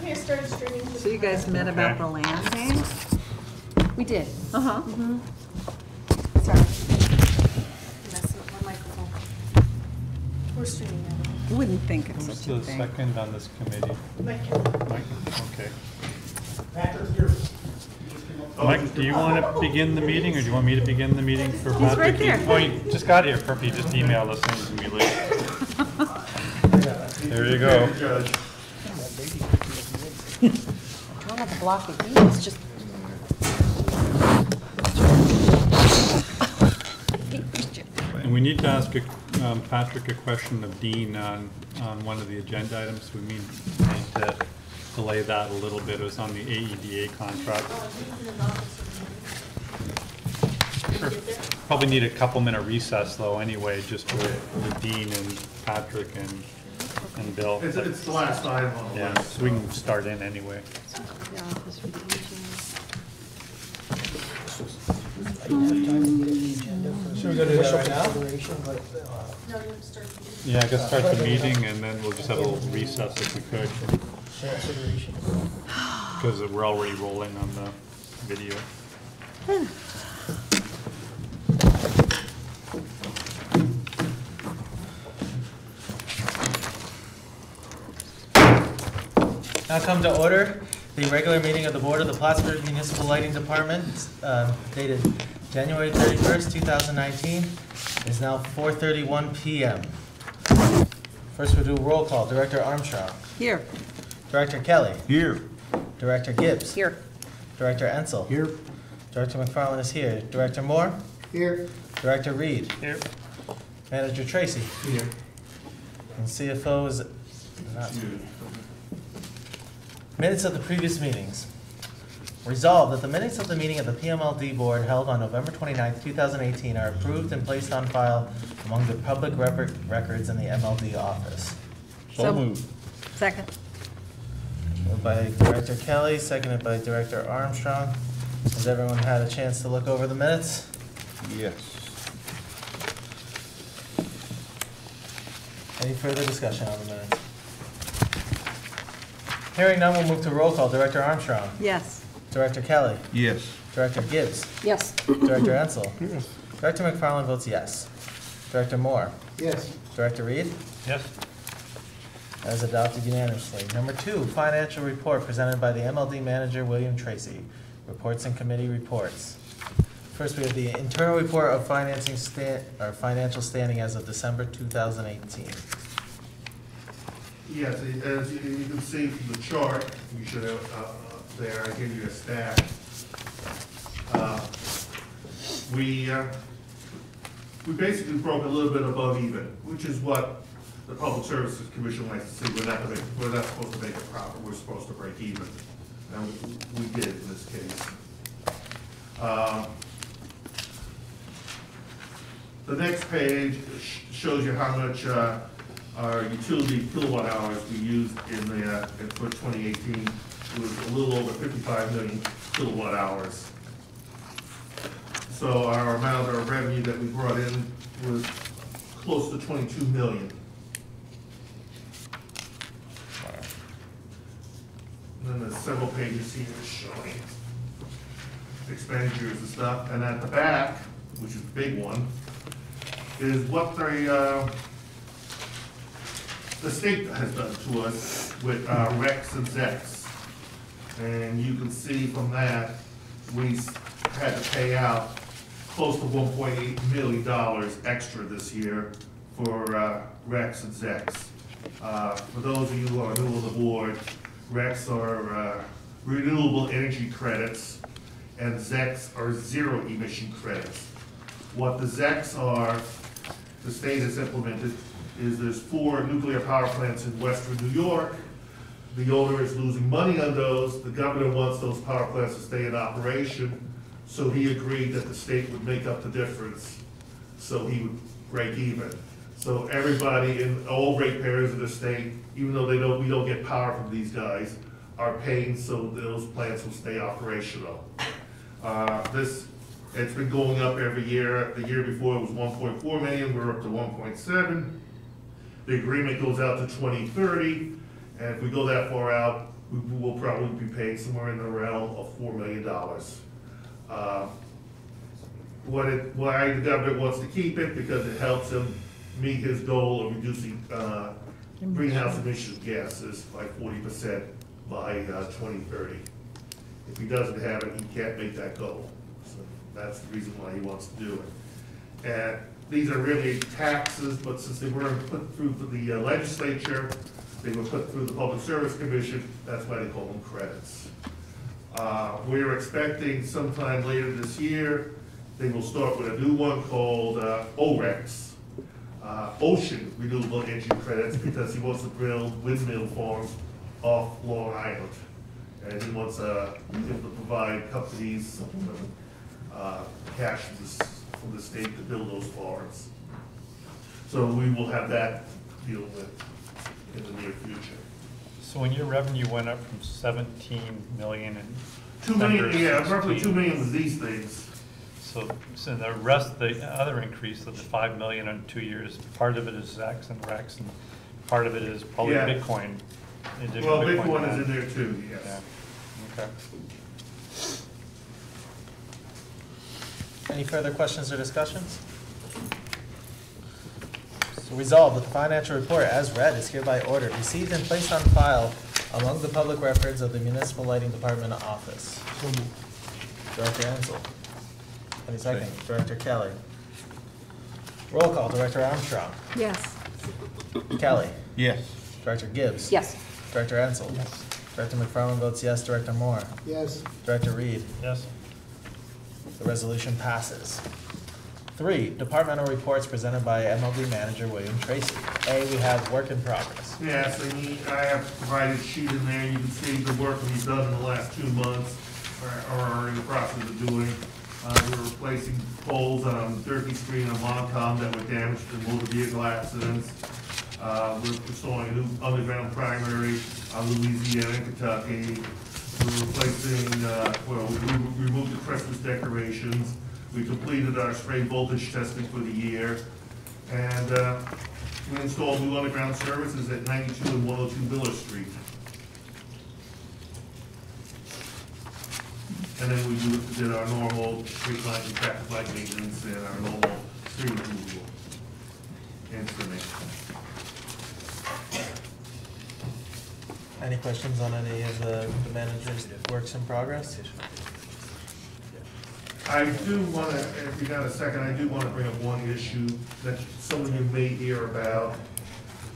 Okay, I started streaming. So you guys met about the land name? We did. Uh-huh. Sorry. Messing with my microphone. We're streaming now. Wouldn't think it's Who's such a the thing. second on this committee? Mike. Mike? Okay. Patrick's here. Mike, do you want to begin the meeting, or do you want me to begin the meeting for Patrick? right there. Oh, you just got here, perfect. You just emailed us and he's gonna be late. There you go. I don't have a block of heat. It's just. And we need to ask Patrick a question of Dean on one of the agenda items. We need to delay that a little bit. It was on the AEDA contract. Sure. Probably need a couple-minute recess though anyway, just with Dean and Patrick and Bill. It's the last item on the Yeah, list. so we can start in anyway. Should we go to that right now? No, you have to start. Yeah, I guess start the meeting and then we'll just have a little recess if we could. Because we're already rolling on the video. Now come to order the regular meeting of the Board of the Plattsburgh Municipal Lighting Department, dated January 31st, 2019. It's now 4:31 p.m. First we'll do a roll call. Director Armstrong. Here. Director Kelly. Here. Director Gibbs. Here. Director Ensel. Here. Director McFarland is here. Director Moore. Here. Director Reed. Here. Manager Tracy. Here. And CFO is not. Minutes of the previous meetings. Resolved that the minutes of the meeting of the PMLD Board held on November 29th, 2018 are approved and placed on file among the public records in the MLD office. So moved. Second. Moved by Director Kelly, seconded by Director Armstrong. Has everyone had a chance to look over the minutes? Yes. Any further discussion on the minutes? Hearing none, we'll move to roll call. Director Armstrong. Yes. Director Kelly. Yes. Director Gibbs. Yes. Director Ensel. Yes. Director McFarland votes yes. Director Moore. Yes. Director Reed. Yes. That is adopted unanimously. Number 2, financial report presented by the MLD manager, William Tracy. Reports and committee reports. First, we have the internal report of financial standing as of December 2018. Yes, as you can see from the chart, you should have, there, I give you a stack. We basically broke a little bit above even, which is what the Public Services Commission likes to see. We're not supposed to make a profit, we're supposed to break even. And we did in this case. The next page shows you how much our utility kilowatt hours we used for 2018. It was a little over 55 million kilowatt hours. So our amount of revenue that we brought in was close to 22 million. And then there's several pages here showing expenditures and stuff. And at the back, which is the big one, is what the state has done to us with RECs and ZECs. And you can see from that, we had to pay out close to $1.8 million extra this year for RECs and ZECs. For those of you who are new on the board, RECs are renewable energy credits, and ZECs are zero emission credits. What the ZECs are, the state has implemented, is there's 4 nuclear power plants in western New York. The owner is losing money on those. The governor wants those power plants to stay in operation, so he agreed that the state would make up the difference, so he would break even. So everybody, in all ratepayers of the state, even though we don't get power from these guys, are paying so those plants will stay operational. It's been going up every year. The year before it was 1.4 million, we're up to 1.7. The agreement goes out to 2030, and if we go that far out, we will probably be paying somewhere in the realm of $4 million. Why the government wants to keep it, because it helps him meet his goal of reducing greenhouse emission gases by 40% by 2030. If he doesn't have it, he can't make that goal. So that's the reason why he wants to do it. And these are really taxes, but since they weren't put through the legislature, they were put through the Public Service Commission, that's why they call them credits. We're expecting sometime later this year, they will start with a new one called ORECs, Ocean Renewable Energy Credits, because he wants to build windmill farms off Long Island. And he wants to provide companies cash from the state to build those farms. So we will have that deal with in the near future. So when your revenue went up from 17 million and 2 million, yeah, roughly 2 million was these things. So the rest, the other increase of the 5 million in 2 years, part of it is Zacks and Rex, and part of it is probably Yeah. Bitcoin. Well, Bitcoin is in there too, yes. Yeah. Okay. Any further questions or discussions? So resolved that the financial report as read is hereby ordered, received and placed on file among the public records of the Municipal Lighting Department office. Director Ansel. Any second? Director Kelly. Roll call, Director Armstrong. Yes. Kelly. Yes. Director Gibbs. Yes. Director Ansel. Yes. Director McFarland votes yes. Director Moore. Yes. Director Reed. Yes. The resolution passes. 3, departmental reports presented by MLD Manager William Tracy. A, we have work in progress. Yes, I have provided a sheet in there, you can see the work we've done in the last 2 months, or are in the process of doing. We're replacing poles on Durkee Street and Montcalm that were damaged in motor vehicle accidents. We're installing a new underground primary on Louisiana and Kentucky. We're replacing, we removed the Christmas decorations. We completed our spray voltage testing for the year. And we installed new underground services at 92 and 102 Miller Street. And then we did our normal street light and traffic light maintenance and our normal street removal installation. Any questions on any of the manager's works in progress? I do want to, if you got a second, I do want to bring up one issue that some of you may hear about,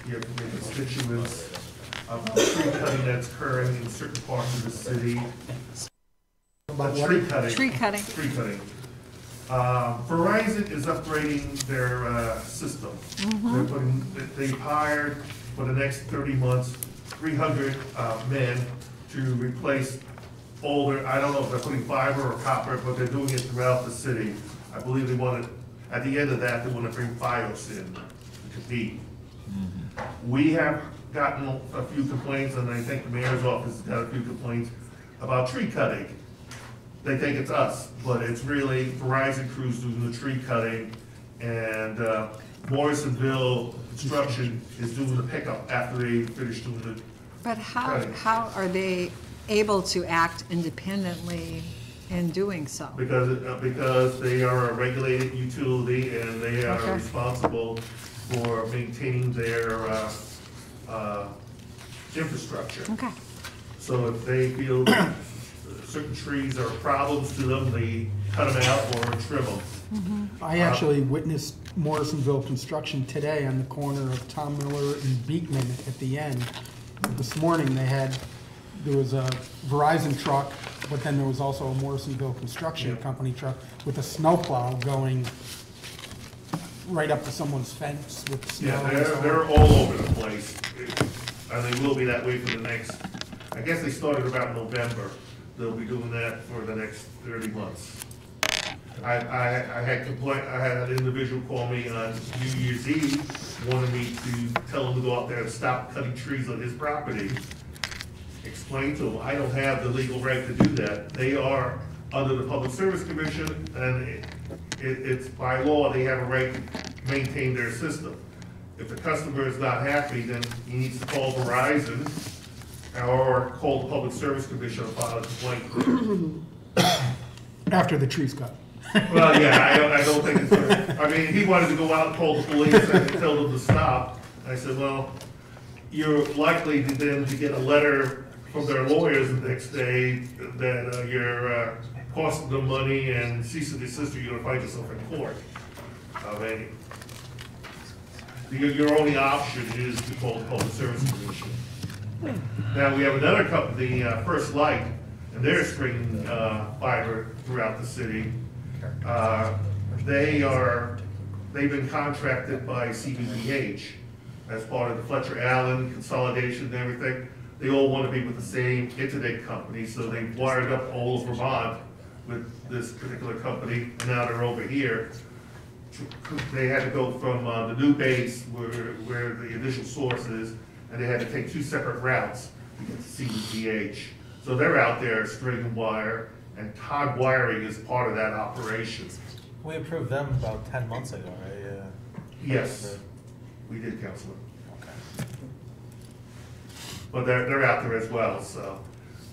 your constituents, about tree cutting that's occurring in certain parts of the city. Tree cutting. Tree cutting. Tree cutting. Verizon is upgrading their system. They've hired for the next 30 months, 300 men to replace older, I don't know if they're putting fiber or copper, but they're doing it throughout the city. I believe they want to, at the end of that, they want to bring Fios in to compete. We have gotten a few complaints, and I think the mayor's office has got a few complaints about tree cutting. They think it's us, but it's really Verizon crews doing the tree cutting, and Morrisonville Construction is doing the pickup after they finish doing the But cutting. how are they able to act independently in doing so? Because they are a regulated utility and they are Okay. responsible for maintaining their infrastructure. Okay. So if they feel that certain trees are problems to them, they cut them out or trim them. I actually witnessed Morrisonville construction today on the corner of Tom Miller and Beekman at the end. This morning, there was a Verizon truck, but then there was also a Morrisonville Construction Company truck with a snowplow going right up to someone's fence with snow. Yeah, and so on. they're all over the place. And they will be that way for the next, I guess they started about November. They'll be doing that for the next 30 months. I had an individual call me on New Year's Eve, wanted me to tell him to go out there and stop cutting trees on his property. Explain to him, I don't have the legal right to do that. They are under the Public Service Commission, and it's by law, they have a right to maintain their system. If the customer is not happy, then he needs to call Verizon our called the Public Service Commission and filed a complaint. After the tree's cut. Well, yeah, I don't think it's, I mean, he wanted to go out and call the police and tell them to stop. I said, well, you're likely to then to get a letter from their lawyers the next day that you're costing them money and cease and desist, or you're gonna find yourself in court. I mean, your only option is to call the Public Service Commission. Now, we have another company, First Light, and they're stringing fiber throughout the city. They've been contracted by CBPH as part of the Fletcher Allen consolidation and everything. They all want to be with the same internet company, so they wired up all of Vermont with this particular company, and now they're over here. They had to go from the new base where the initial source is, and they had to take two separate routes to get to CBPH. So they're out there stringing wire, and Todd Wiring is part of that operation. We approved them about 10 months ago, right? Yes, we did, Councilman. Okay. But they're out there as well, so.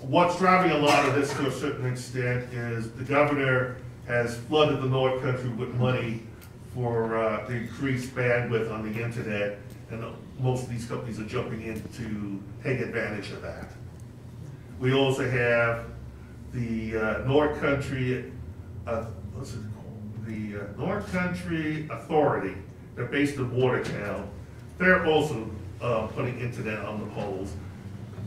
What's driving a lot of this to a certain extent is the governor has flooded the North Country with money for the increased bandwidth on the internet, and most of these companies are jumping in to take advantage of that. We also have the North Country, what's it called? The North Country Authority. They're based in Watertown. They're also putting internet on the poles.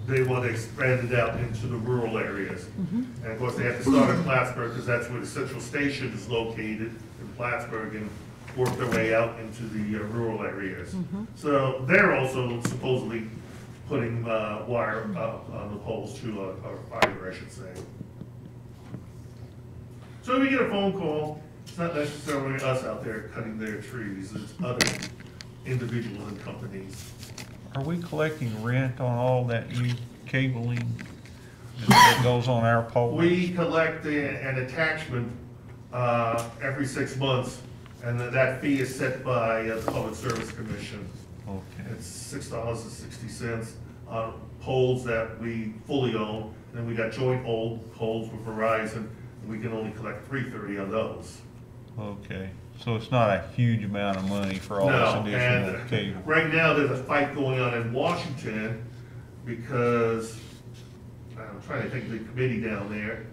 They want to expand it out into the rural areas. And of course, they have to start in Plattsburgh because that's where the central station is located in Plattsburgh, and work their way out into the rural areas. So they're also supposedly putting wire up on the poles too, or fiber, I should say. So we get a phone call. It's not necessarily us out there cutting their trees. It's other individuals and companies. Are we collecting rent on all that new cabling that goes on our poles? We collect an attachment every 6 months, and that fee is set by the Public Service Commission. Okay. It's $6.60 on poles that we fully own. Then we got joint old poles with Verizon, and we can only collect $3.30 on those. Okay, so it's not a huge amount of money for all this additional And cable? right now, there's a fight going on in Washington because, I'm trying to think of the committee down there.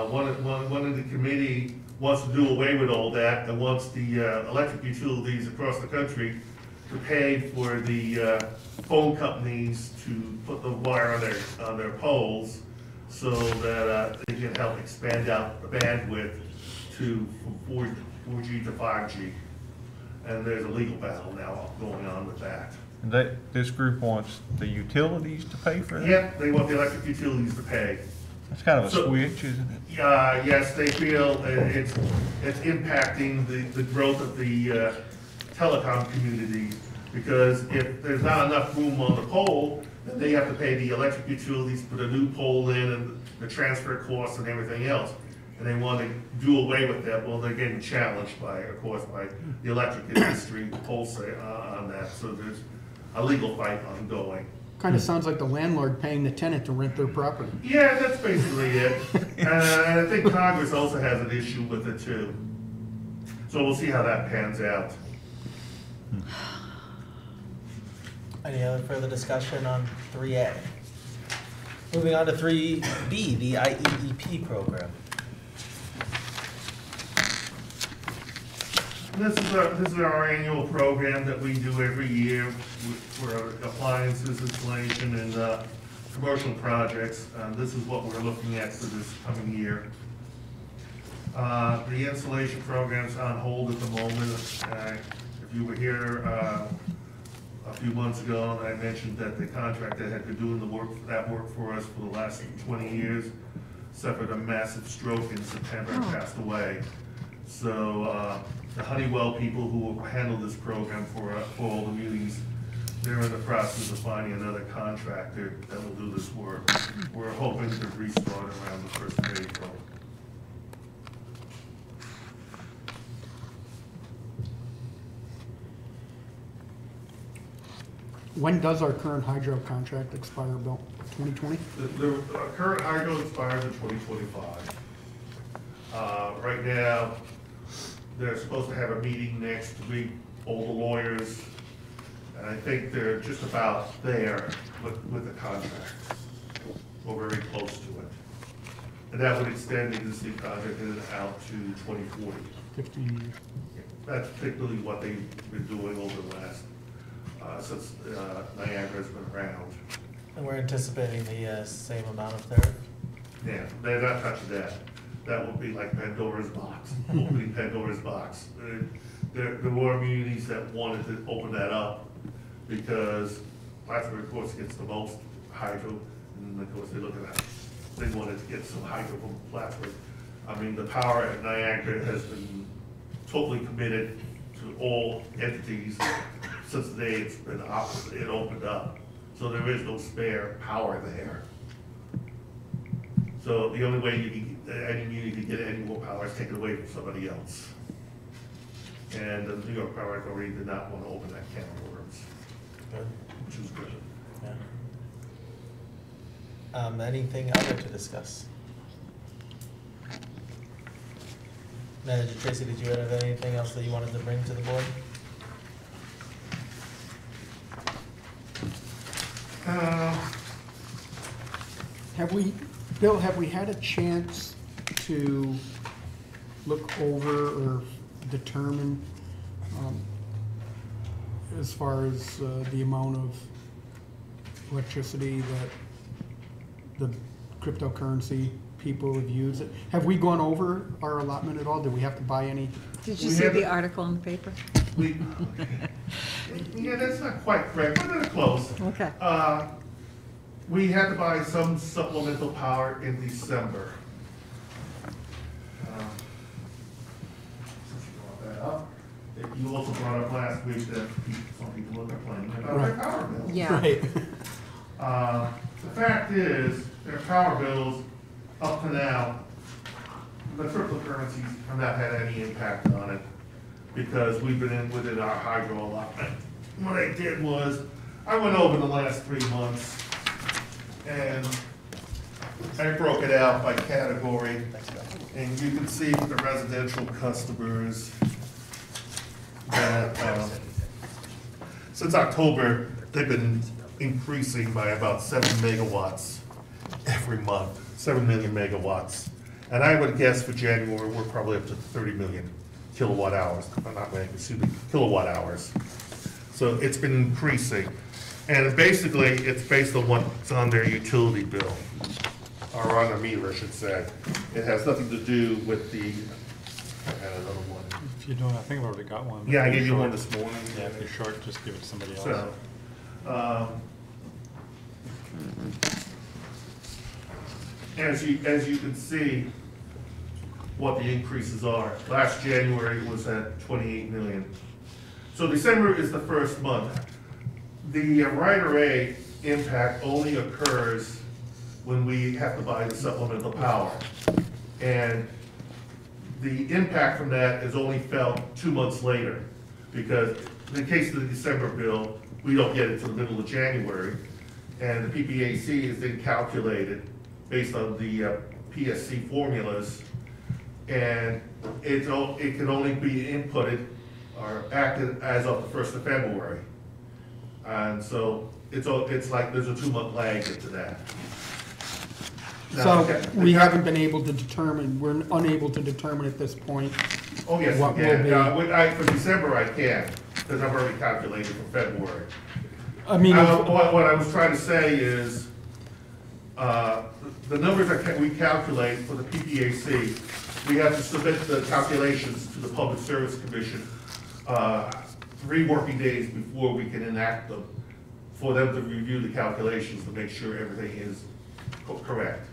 One of the committee wants to do away with all that and wants the electric utilities across the country to pay for the phone companies to put the wire on their poles so that they can help expand out the bandwidth from 4G to 5G. And there's a legal battle now going on with that. And this group wants the utilities to pay for that? Yep, they want the electric utilities to pay. That's kind of a So- switch, isn't it? Yes, they feel it's impacting the growth of the telecom community, because if there's not enough room on the pole, then they have to pay the electric utilities, put a new pole in, and the transfer costs and everything else. And they want to do away with that. Well, they're getting challenged of course, by the electric industry wholesale on that. So there's a legal fight ongoing. Kind of sounds like the landlord paying the tenant to rent their property. Yeah, that's basically it. And I think Congress also has an issue with it too. So we'll see how that pans out. Any other further discussion on 3A? Moving on to 3B, the IEEP program. This is our annual program that we do every year for appliances, installation, and commercial projects. This is what we're looking at for this coming year. The installation program's on hold at the moment. If you were here a few months ago, I mentioned that the contractor had been doing that work for us for the last 20 years, suffered a massive stroke in September and passed away. So the Honeywell people who handle this program for all the munis, they're in the process of finding another contractor that will do this work. We're hoping to restart around the 1st of April. When does our current hydro contract expire, Bill? 2020? The current hydro expires in 2025. Right now, they're supposed to have a meeting next week, all the lawyers, and I think they're just about there with the contract, or very close to it. And that would extend the existing contract out to 2040. 15 years. That's particularly what they've been doing over the last, since Niagara's been around. And we're anticipating the same amount of tariff? Yeah, they're not touching that. That will be like Pandora's box, opening Pandora's box. There were communities that wanted to open that up because Plattsburgh, of course, gets the most hydro, and of course, they look at that. They wanted to get some hydro from Plattsburgh. I mean, the power at Niagara has been totally committed to all entities since the day it opened up. So there is no spare power there. So the only way you can, any community can get any more power is take it away from somebody else. And the New York Power Authority did not want to open that can of worms, Good. which was good. Yeah. Anything other to discuss? Manager Tracy, did you have anything else that you wanted to bring to the board? Bill, have we had a chance to look over or determine, as far as the amount of electricity that the cryptocurrency people have used? Have we gone over our allotment at all? Did we have to buy any? Did you We see haven't- the article in the paper? Yeah, that's not quite correct, but they're close. Okay. We had to buy some supplemental power in December. Since you brought that up, you also brought up last week that some people are complaining about their power bills. Yeah. Right. The fact is, their power bills, up to now, the cryptocurrencies have not had any impact on it because we've been within our hydro allotment. What I did was, I went over the last 3 months and I broke it out by category. And you can see for the residential customers that since October, they've been increasing by about 7 megawatts every month, 7 million megawatts. And I would guess for January, we're probably up to 30 million kilowatt hours, not million, excuse me, kilowatt hours. So it's been increasing. And basically, it's based on what's on their utility bill, or on the meter, I should say. It has nothing to do with the, I had another one. If you don't, I think I've already got one. Yeah, I If gave you you're one short- this morning. Yeah, if you're short, just give it to somebody else. So, as you can see, what the increases are. Last January was at 28 million. So December is the first month. The Rider A impact only occurs when we have to buy the supplemental power. And the impact from that is only felt 2 months later, because in the case of the December bill, we don't get it till the middle of January, and the PPAC is then calculated based on the PSC formulas, and it can only be inputted or acted as of the 1st of February. And so it's like there's a 2-month lag into that. Now, So okay, we haven't been able to determine, we're unable to determine at this point. Oh, yes, What we will can. be- For December, I can, because I've already calculated for February. I mean, What I was trying to say is, the numbers that we calculate for the PPAC, we have to submit the calculations to the Public Service Commission 3 working days before we can enact them, for them to review the calculations to make sure everything is correct.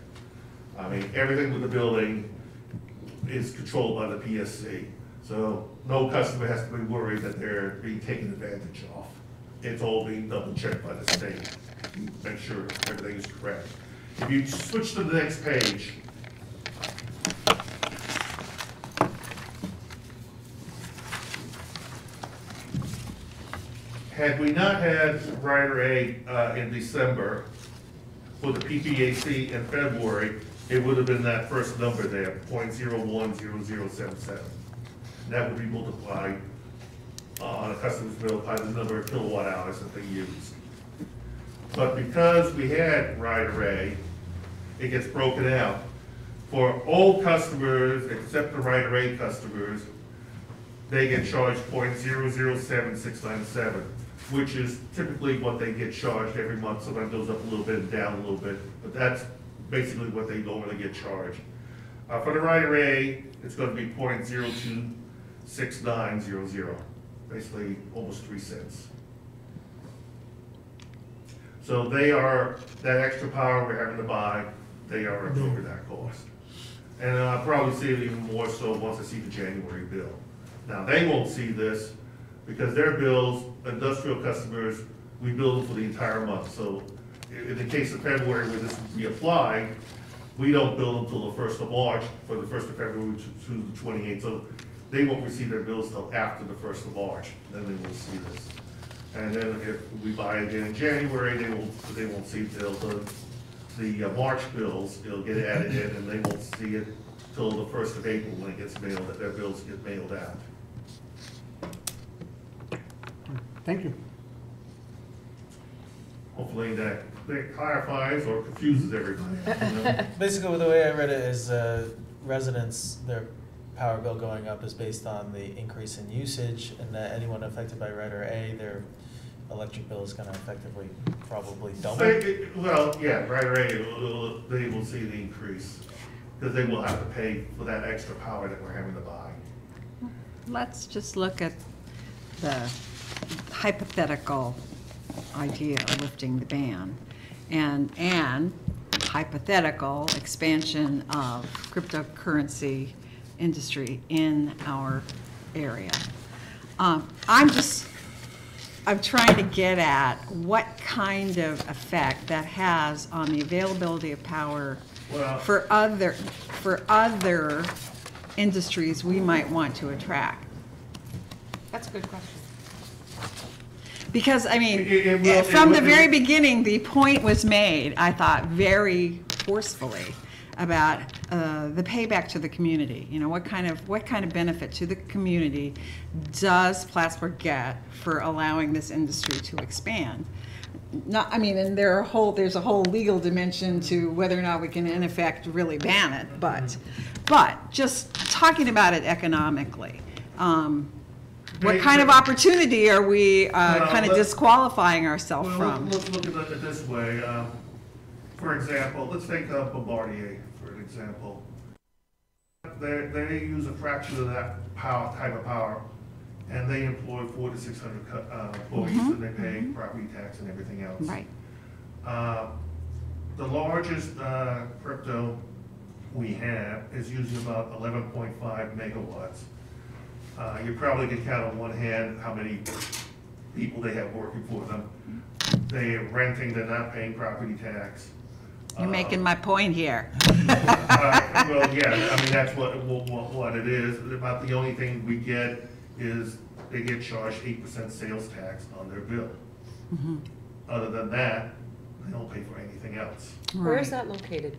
I mean, everything with the building is controlled by the PSC, so no customer has to be worried that they're being taken advantage of. It's all being double checked by the state, to make sure everything is correct. If you switch to the next page, Had we not had Rider A in December for the PPAC in February, it would have been that first number there, 0.010077. That would be multiplied on a customer's bill by the number of kilowatt hours that they use. But because we had Rider A, it gets broken out. For all customers, except the Rider A customers, they get charged 0.007697, which is typically what they get charged every month. Sometimes it goes up a little bit and down a little bit, but that's basically what they normally get charged. For the Rider A, it's going to be 0.026900, basically almost 3 cents. So they are, that extra power we're having to buy, they are absorbing that cost. And I'll probably see it even more so once I see the January bill. Now, they won't see this because their bills, industrial customers, we bill them for the entire month. So in the case of February where this would be applied, we don't bill them until the 1st of March for the 1st of February to the 28th. So they won't receive their bills till after the 1st of March. Then they will see this. And then if we buy it again in January, they won't see it till the March bills. It'll get added in, and they won't see it till the 1st of April when it gets mailed, that their bills get mailed out. Thank you. Hopefully that clarifies or confuses everybody. You know? Basically, the way I read it is residents, their power bill going up is based on the increase in usage, and that anyone affected by Rider A, their electric bill is gonna effectively probably double. Well, yeah, Rider A, they will see the increase, because they will have to pay for that extra power that we're having to buy. Let's just look at the hypothetical idea of lifting the ban and hypothetical expansion of cryptocurrency industry in our area. I'm trying to get at what kind of effect that has on the availability of power for other industries we might want to attract. That's a good question. Because, I mean, from the very beginning, the point was made, I thought, very forcefully about the payback to the community. You know, what kind of benefit to the community does Plattsburgh get for allowing this industry to expand? Not, I mean, and there's a whole legal dimension to whether or not we can, in effect, really ban it. But just talking about it economically. What kind of opportunity are we kind of disqualifying ourselves from? Let's look at it this way. For example, let's take Bombardier, for an example. They use a fraction of that type of power, and they employ 400 to 600 employees, and they pay property tax and everything else. Right. The largest crypto we have is using about 11.5 megawatts. You probably can count on one hand how many people they have working for them. They're renting, they're not paying property tax. You're making my point here. Well, yeah, I mean, that's what it is. About the only thing we get is they get charged 8% sales tax on their bill. Other than that, they don't pay for anything else. Where is that located?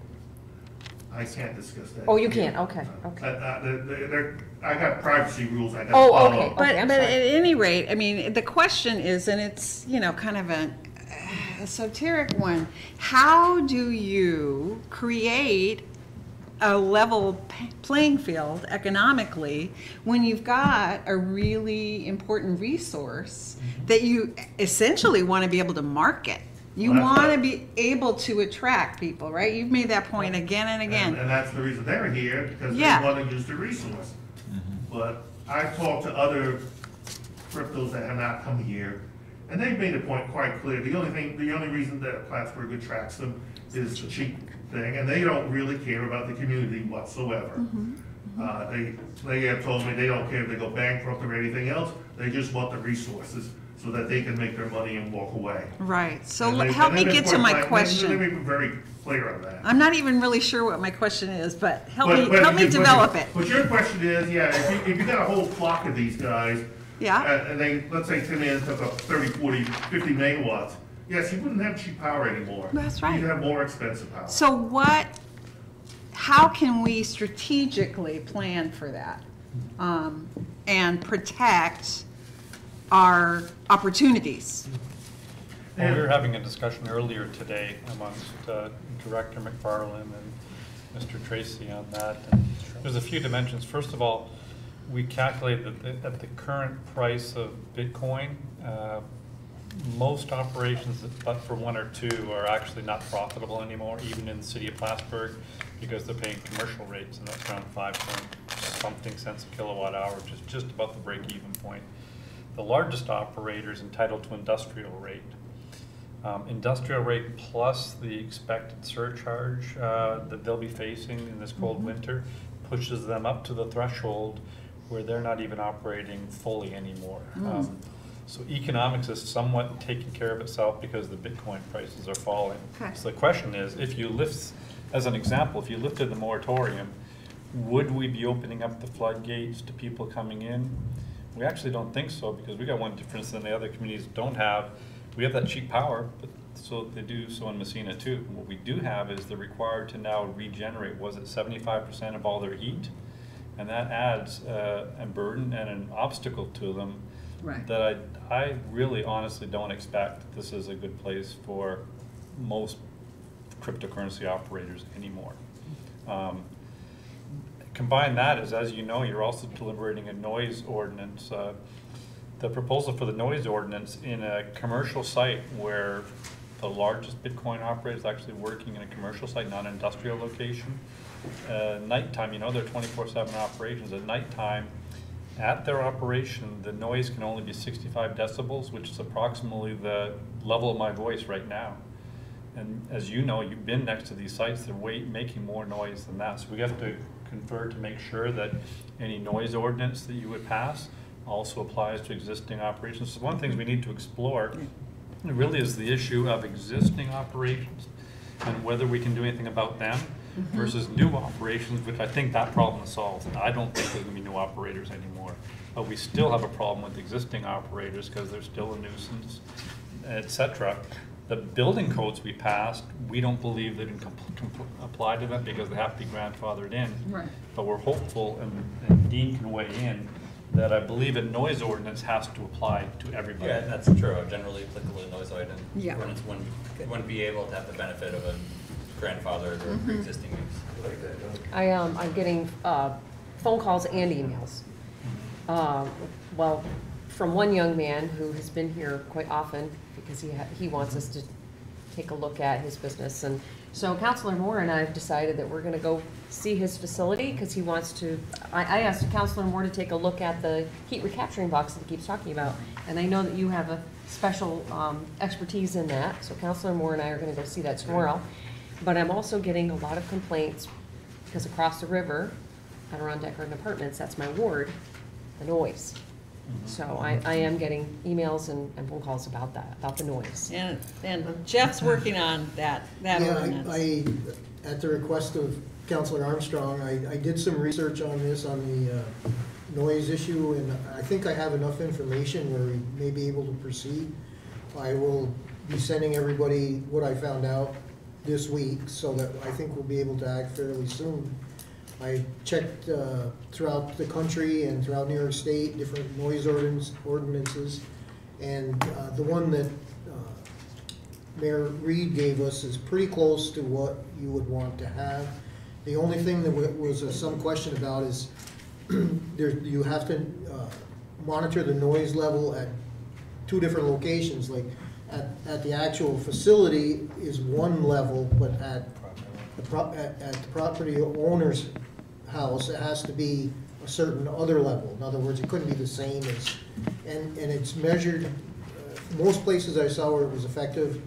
I can't discuss that. Oh, you can't, okay, okay. I got privacy rules I got to Oh, follow. okay. But I'm at sorry. any rate, I mean, the question is, and it's, you know, kind of an esoteric one, how do you create a level playing field economically when you've got a really important resource that you essentially want to be able to market? You want to be able to attract people, right? You've made that point again and again. And that's the reason they're here, because Yeah. they want to use the resource. But I've talked to other cryptos that have not come here, and they've made the point quite clear. The only reason that Plattsburgh attracts them is the cheap thing, and they don't really care about the community whatsoever. They have told me they don't care if they go bankrupt or anything else. They just want the resources so that they can make their money and walk away. Right. So And help me they've get been to my quite- question. They've been very clear on that. I'm not even really sure what my question is, but help But me develop it. But your question is, yeah, if you got a whole flock of these guys, Yeah. And they, let's say, come in and took up 30, 40, 50 megawatts. Yes, you wouldn't have cheap power anymore. That's right. You'd have more expensive power. So how can we strategically plan for that and protect our opportunities? Well, we were having a discussion earlier today amongst Director McFarland and Mr. Tracy on that. And there's a few dimensions. First of all, we calculated that at the current price of Bitcoin, most operations, but for one or two, are actually not profitable anymore, even in the city of Plattsburgh, because they're paying commercial rates, and that's around 5-something cents a kilowatt hour, which is just about the break-even point. The largest operator is entitled to industrial rate. Industrial rate plus the expected surcharge that they'll be facing in this cold winter pushes them up to the threshold where they're not even operating fully anymore. So economics is somewhat taking care of itself because the Bitcoin prices are falling. Okay. So the question is, if you lift, as an example, if you lifted the moratorium, would we be opening up the floodgates to people coming in? We actually don't think so, because we got one difference than the other communities don't have. We have that cheap power, but so they do so in Messina too. What we do have is they're required to now regenerate, was it 75% of all their heat? And that adds a burden and an obstacle to them. Right. That I really honestly don't expect that this is a good place for most cryptocurrency operators anymore. Combine that is, as you know, you're also deliberating a noise ordinance. The proposal for the noise ordinance in a commercial site where the largest Bitcoin operator is actually working in a commercial site, not an industrial location. Nighttime, you know, they're 24/7 operations. At nighttime, at their operation, the noise can only be 65 decibels, which is approximately the level of my voice right now. And as you know, you've been next to these sites, they're making more noise than that. So we have to confer to make sure that any noise ordinance that you would pass also applies to existing operations. So one of the things we need to explore really is the issue of existing operations and whether we can do anything about them versus new operations, which I think that problem is solved. I don't think there's going to be new operators anymore, but we still have a problem with existing operators because they're still a nuisance, etc. The building codes we passed, we don't believe they can apply to them because they have to be grandfathered in. Right. But we're hopeful, and Dean can weigh in, that I believe a noise ordinance has to apply to everybody. Yeah, that's true. Generally applicable noise ordinance wouldn't be able to have the benefit of a grandfathered or pre-existing use. I'm getting phone calls and emails. Well, from one young man who has been here quite often because he wants us to take a look at his business. And so Councilor Moore and I have decided that we're going to go see his facility because he wants to. I asked Councilor Moore to take a look at the heat recapturing box that he keeps talking about. And I know that you have a special expertise in that. So Councilor Moore and I are going to go see that tomorrow. But I'm also getting a lot of complaints because across the river at Decker Apartments, that's my ward, the noise. So I am getting emails and phone calls about that, about the noise. And Jeff's working on that ordinance. I, at the request of Councilor Armstrong, I did some research on this, on the noise issue, and I think I have enough information where we may be able to proceed. I will be sending everybody what I found out this week, so that I think we'll be able to act fairly soon. I checked throughout the country and throughout New York State, different noise ordinances, and the one that Mayor Reed gave us is pretty close to what you would want to have. The only thing that was some question about is you have to monitor the noise level at 2 different locations. Like at the actual facility is one level, but at the property owner's house, it has to be a certain other level. In other words, it couldn't be the same as, and it's measured, most places I saw where it was effective,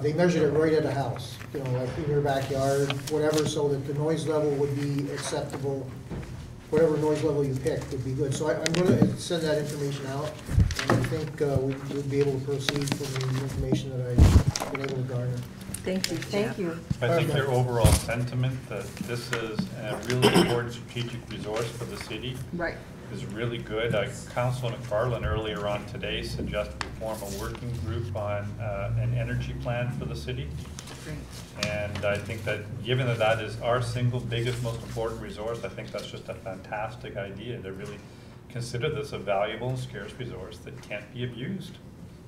they measured it right at a house, you know, like in your backyard, whatever, so that the noise level would be acceptable. Whatever noise level you picked would be good. So I'm going to send that information out, and I think we'll be able to proceed from the information that I've been able to garner. Thank you, Thank you. I think their overall sentiment that this is a really important strategic resource for the city. Right. is really good. Councilor McFarland earlier on today suggested we form a working group on an energy plan for the city. And I think that given that that is our single biggest, most important resource, I think that's just a fantastic idea to really consider this a valuable and scarce resource that can't be abused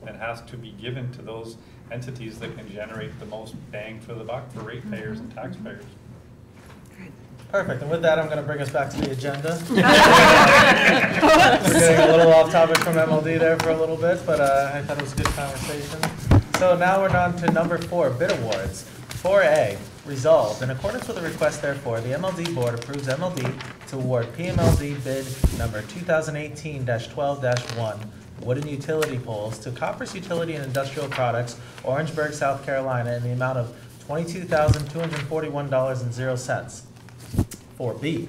and has to be given to those entities that can generate the most bang for the buck for ratepayers and taxpayers. Perfect, and with that, I'm gonna bring us back to the agenda. We're getting a little off topic from MLD there for a little bit, but I thought it was a good conversation. So now we're on to number 4, bid awards. 4A, resolved, in accordance with the request therefore, the MLD Board approves MLD to award PMLD bid number 2018-12-1, wooden utility poles to Coppers Utility and Industrial Products, Orangeburg, South Carolina, in the amount of $22,241.00. 4B,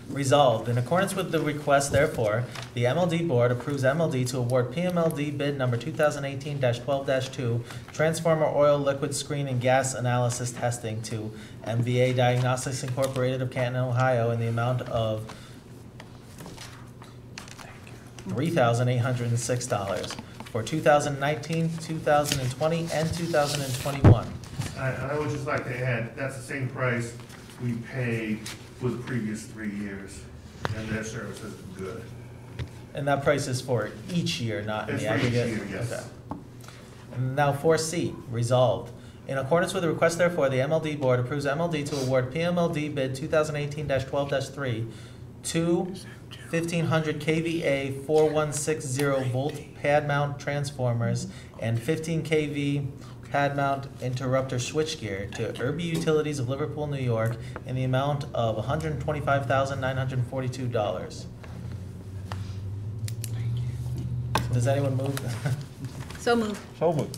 resolved, in accordance with the request therefore, the MLD Board approves MLD to award PMLD bid number 2018-12-2, transformer oil liquid screen and gas analysis testing to MVA Diagnostics Incorporated of Canton, Ohio, in the amount of $3,806 for 2019, 2020, and 2021. I would just like to add, that's the same price we paid for the previous 3 years, and their service has been good. And that price is for each year, not in It's the for each aggregate? year, yes. Okay. And now 4C, resolved. In accordance with the request therefore, the MLD Board approves MLD to award PMLD bid 2018-12-3 two 1500 kVA 4160 volt pad mount transformers and 15 kV pad mount interrupter switchgear to Irby Utilities of Liverpool, New York, in the amount of $125,942. Does anyone move? So moved. So moved.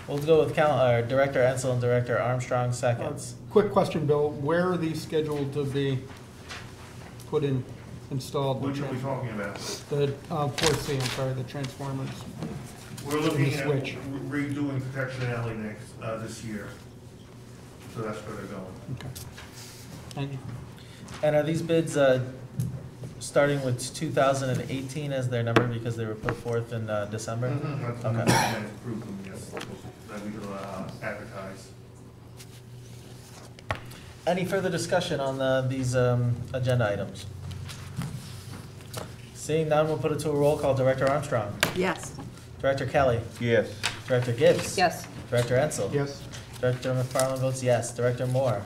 We'll go with Director Ensel and Director Armstrong seconds. Quick question, Bill, where are these scheduled to be put in, installed? Which are we talking about? The 4C, I'm sorry, the transformers. We're looking The at switch. redoing Protection Alley next, this year. So that's where they're going. Okay. Thank you. And are these bids starting with 2018 as their number because they were put forth in December? That's when Okay. we can approve them, yes, that we will advertise. Any further discussion on these agenda items? Seeing none, we'll put it to a roll call. Director Armstrong. Yes. Director Kelly. Yes. Director Gibbs. Yes. Director Ensel. Yes. Director McFarland votes yes. Director Moore.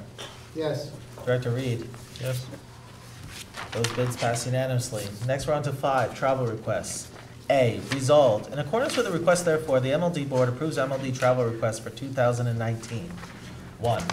Yes. Director Reed. Yes. Those bids pass unanimously. Next, we're on to 5, travel requests. A, resolved. In accordance with the request, therefore, the MLD Board approves MLD travel requests for 2019. 1,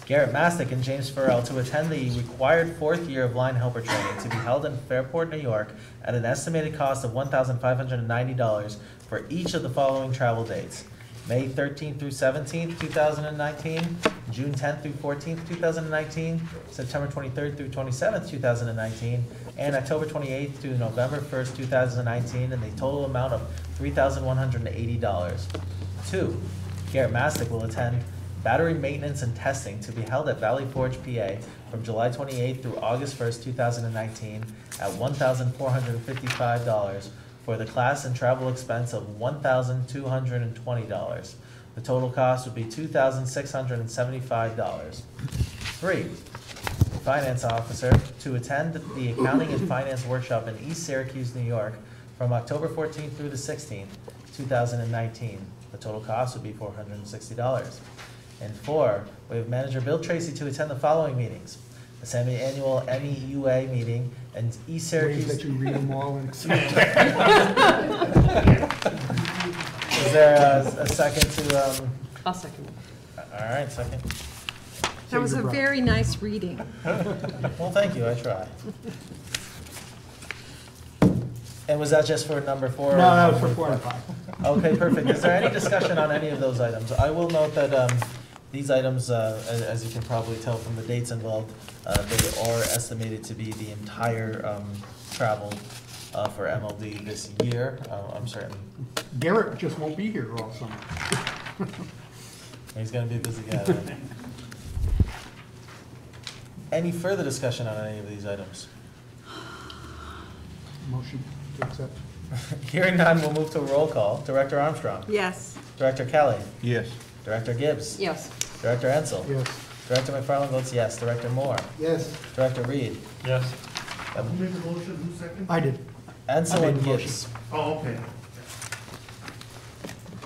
Garrett Mastick and James Farrell to attend the required 4th year of line helper training to be held in Fairport, New York, at an estimated cost of $1,590 for each of the following travel dates: May 13th through 17th, 2019, June 10th through 14th, 2019, September 23rd through 27th, 2019, and October 28th through November 1st, 2019, in the total amount of $3,180. 2, Garrett Mastick will attend battery maintenance and testing to be held at Valley Forge, PA, from July 28th through August 1st, 2019, at $1,455 for the class and travel expense of $1,220. The total cost would be $2,675. 3, finance officer to attend the accounting and finance workshop in East Syracuse, New York, from October 14th through the 16th, 2019. The total cost would be $460. And 4, we have Manager Bill Tracy to attend the following meetings: the semi-annual MEUA meeting and East Syracuse. Ways that you read them all and Is there a second to, I'll second. all right, second. That was a very nice reading. Well, thank you, I try. And was that just for number 4? No, that was for 4 and 5. Okay, perfect. Is there any discussion on any of those items? I will note that these items, as you can probably tell from the dates involved, they are estimated to be the entire travel for MLD this year, I'm certain. Garrett just won't be here all summer. He's going to be a busy guy. Any further discussion on any of these items? motion to accept. Hearing none, we'll move to a roll call. Director Armstrong. Yes. Director Kelly. Yes. Director Gibbs. Yes. Director Ensel. Yes. Director McFarland votes yes. Director Moore. Yes. Director Reed. Yes. Who made the motion, who second? I did. Ensel I and made the motion. Gibbs. Oh, okay.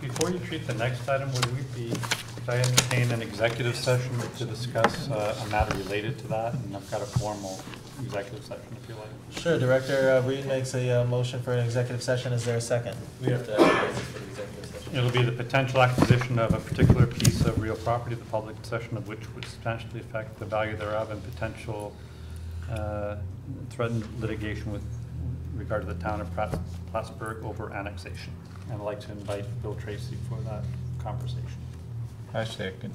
Before you treat the next item, could I entertain an executive session to discuss a matter related to that? And I've got a formal executive session if you like. Sure, Director Reed makes a motion for an executive session. Is there a second? We have to advertise this for the executive session. It'll be the potential acquisition of a particular piece of real property, the public possession of which would substantially affect the value thereof, and potential threatened litigation with regard to the town of Plattsburgh over annexation. And I'd like to invite Bill Tracy for that conversation. I second.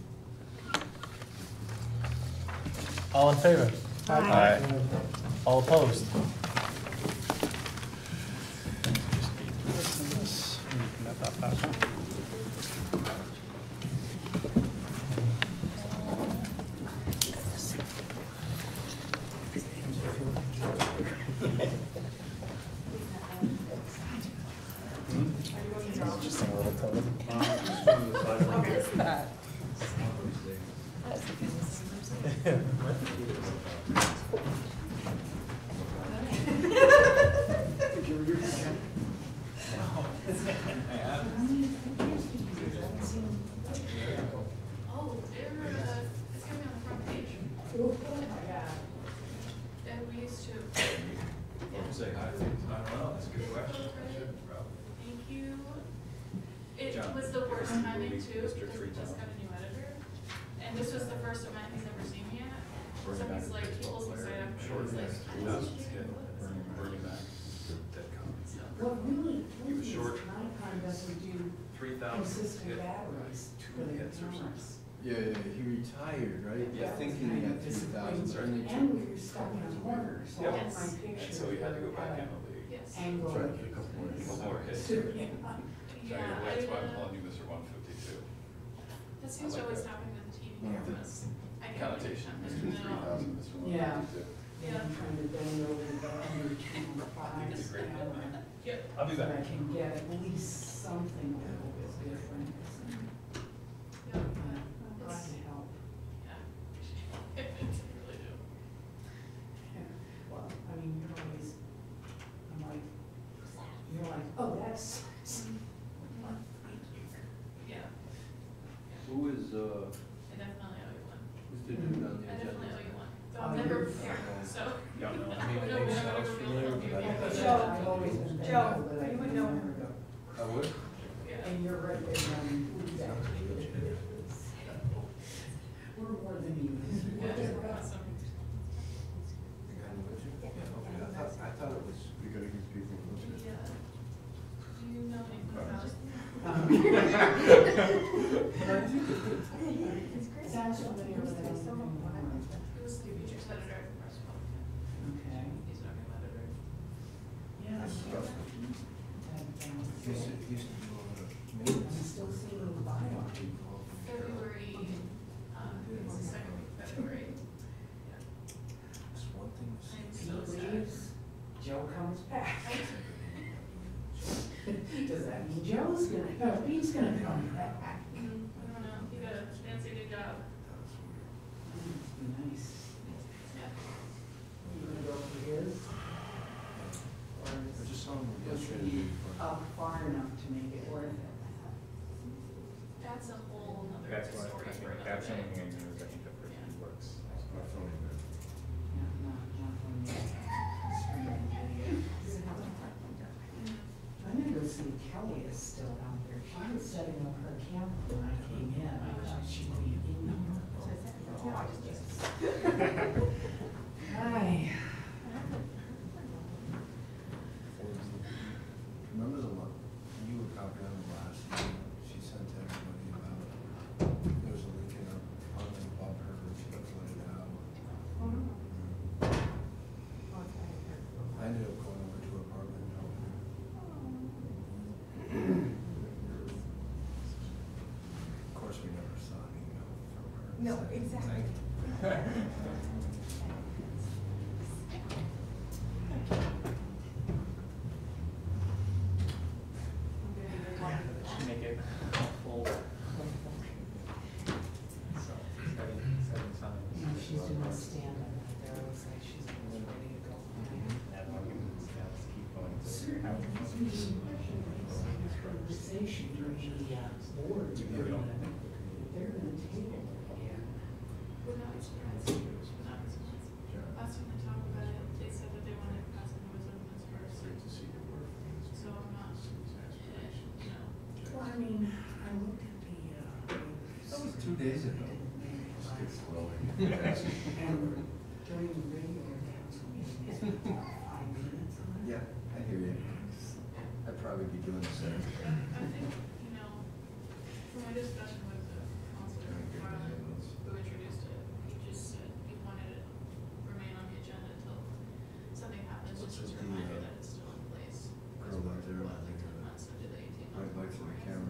All in favor? Aye. All opposed? Oh, it's gonna be on the front page. Oh my God. And we used to. Say hi. I don't know, that's a good question. Thank you. It was the worst timing too, because we just got a new editor. And this was the first of mine, he's never seen me yet. So he's like, he pulls me aside after, he's like, What really He was short. Nikon doesn't do 3,000 consistent hit, batteries for two the hits or something. cameras. Yeah, he retired, right? Yeah. Thinking he had 3,000. And we were stuck in a corner, so all Yes. my pictures. And so we had to go back in were the league. yes. Angle. Try to get a couple more. A couple more hits. So, Yeah, yeah. That's why I'm calling you Mr. 152. that seems to always happen with TV cameras. I get Connotation, it. Mr. 3,000, Mr. 152. Yeah, I'm trying to bend over the under I think it's a great hit, camera. man. Yep. I'll be So back. I can get at least something a little bit different. Yep. I'm glad to help. Yeah. Really do. Yeah. Well, I mean, you're always, I'm like, you're like, oh, that's. Yeah. Who is, I definitely owe you one. who's the dude on the I definitely owe agenda? you one. So I'm never prepared, so. Yeah, no, I I mean, would it never sounds be able to familiar, help you. but I don't think Joe, I've always been Joe, thankful that I you would can know. remember. I would? Yeah. And you're right there on who's that. We're more than even. Yeah, awesome. I thought it was, we gotta give people a little bit. Yeah. Do you know anything about it? Sounds familiar, but I don't know. He was the features editor at the Press Republican. Okay. He's an editor. Yeah. He used to do all the I'm maintenance. still seeing the bio. February, it's the second week of February. Yeah. Just one thing. He leaves, Joe comes back. Does that mean Joe's gonna, Pete's gonna come back? I don't know, he got a fancy new job. Nice. Yeah. You gonna go for his? Or I just saw him is yesterday. he up far enough to make it worth it? That's a whole nother That's why, story I for think another that's day. something I knew, I think that person works. My phone in there. Yeah, not when you streaming video. I'm gonna go see Kelly is still out there. She was setting up her camera when I came in. I thought she'd be in number. Hi. Remember the one, you were copied on the last email she sent to everybody about, there was a link in a, on the above her, she got let it out. I ended up going over to her apartment and helping her. Of course, we never saw an email from her. No, saying exactly. thank you. she's doing a stand-up out there, it looks like she's almost ready to go. Conversation during the board, they're gonna table it again. Would not be surprised. Would not be surprised. Last time they talked about it, they said that they wanted to pass a noise ordinance first. So I'm not, you know. Well, I mean, I looked at the, That was 2 days ago. and during the regular council meeting, it's about 5 minutes on it. Yeah, I hear you. I'd probably be doing the same. I think, you know, from my discussion with the counselor who introduced it, he just said he wanted it to remain on the agenda until something happens, What's just as with a the, reminder that it's still in place. girl out there? What, like 10 months into the 18 Right, months. lights on the camera.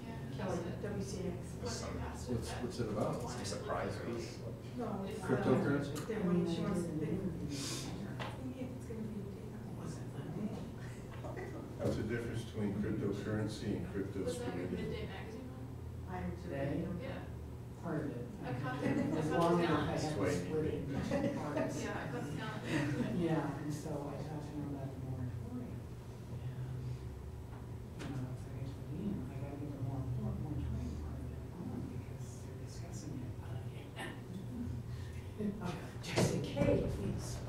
Yeah, he Kelly, said, WCX. what they passed it, that What's it about? he wanted to surprise look piece. No, it's Cryptocurrency? They're when she wants to bid. Was it Monday? What's the difference between cryptocurrency and crypto Was that your security? midday magazine one? I'm today, Yeah. part of it. I caught the- I As caught long the enough, I balance. had to split it into two parts. Yeah, I got the calendar. Yeah, and so I talked to him about the moratorium. And, you know, it's like, I gotta get the moratorium part of it on because they're discussing it. Just in case.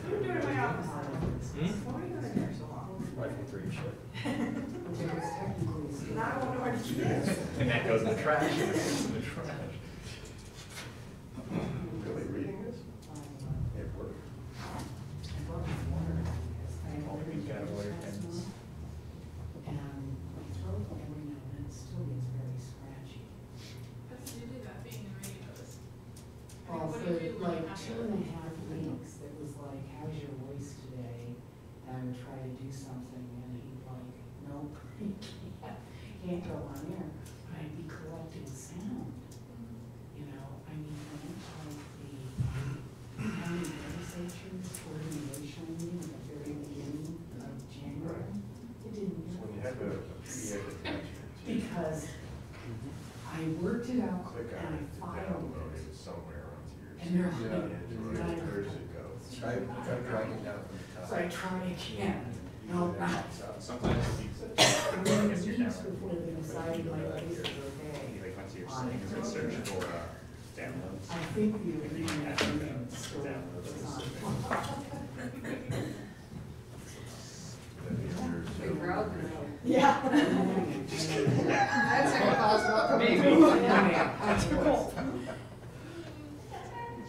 You're doing my office. What are you gonna do so long? Right from 3 shit. Technically, I don't know what it is. And that goes in the trash. It goes in the trash. Really reading this? It worked. You've got to order pens. And my throat every now and then still gets very scratchy. How did you do that, being in radio? Well, What for do you do when you like have 2.5 weeks, it was like, how's your voice today? And I would try to do something and he'd like, nope, you can't go on air. But I'd be collecting sound, you know, I mean, I went to like the county legislature's organization meeting at the very beginning of January. It didn't. When you have a PDF attachment. Because I worked it out Click and on I it, to filed download it. it somewhere onto yours. And they're Yeah, like, where does it go? Try dragging down from the top. So I try again. No, not. Sometimes And then weeks before they decided my voice is okay. like once you're on it. saying, search for downloads. I think the original version still is on. Big crowd? Yeah. That's gonna cause what? Maybe. That's cool.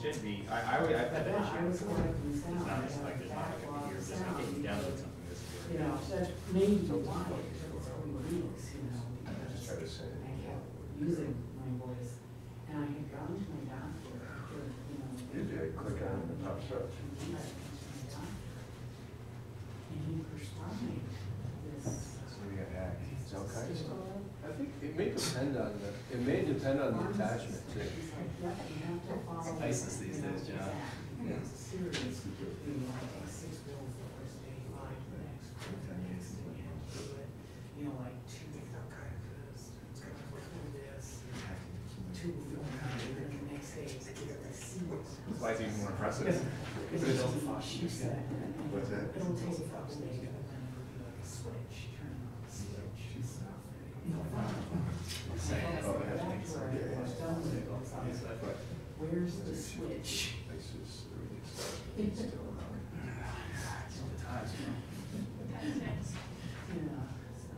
Should be, I've had that Yeah, I was issue. collecting sound. It's not I just had like, a there's not like a backlog computer, of just like, sound. if you download something, this is. You know, that's maybe why it took 3 weeks, you know, Just try to say it. I kept using my voice. And I had gone to my doctor after, you know. Usually I click on it and it pops up. And he prescribed this. So we got hacked. It's all kinds of stuff. I think it may depend on the attachment too. He's like, yeah, you have to follow. It's ISIS these days, you know? Yeah, it's serious. You know, like 6 pills the first day, 5 the next, the next, and you have to do it, you know, like 2 before this, 2 before that, and then the next day it's the seals. Why is it even more impressive? She said. What's that? It'll take a couple days, but then it'll be like a switch, turn on the switch and stuff. You know, Oh, it has to be- that's where I was done with it, was I was like, where's the switch? Places, everything stuff. It's still around. Thanks. Yeah, so.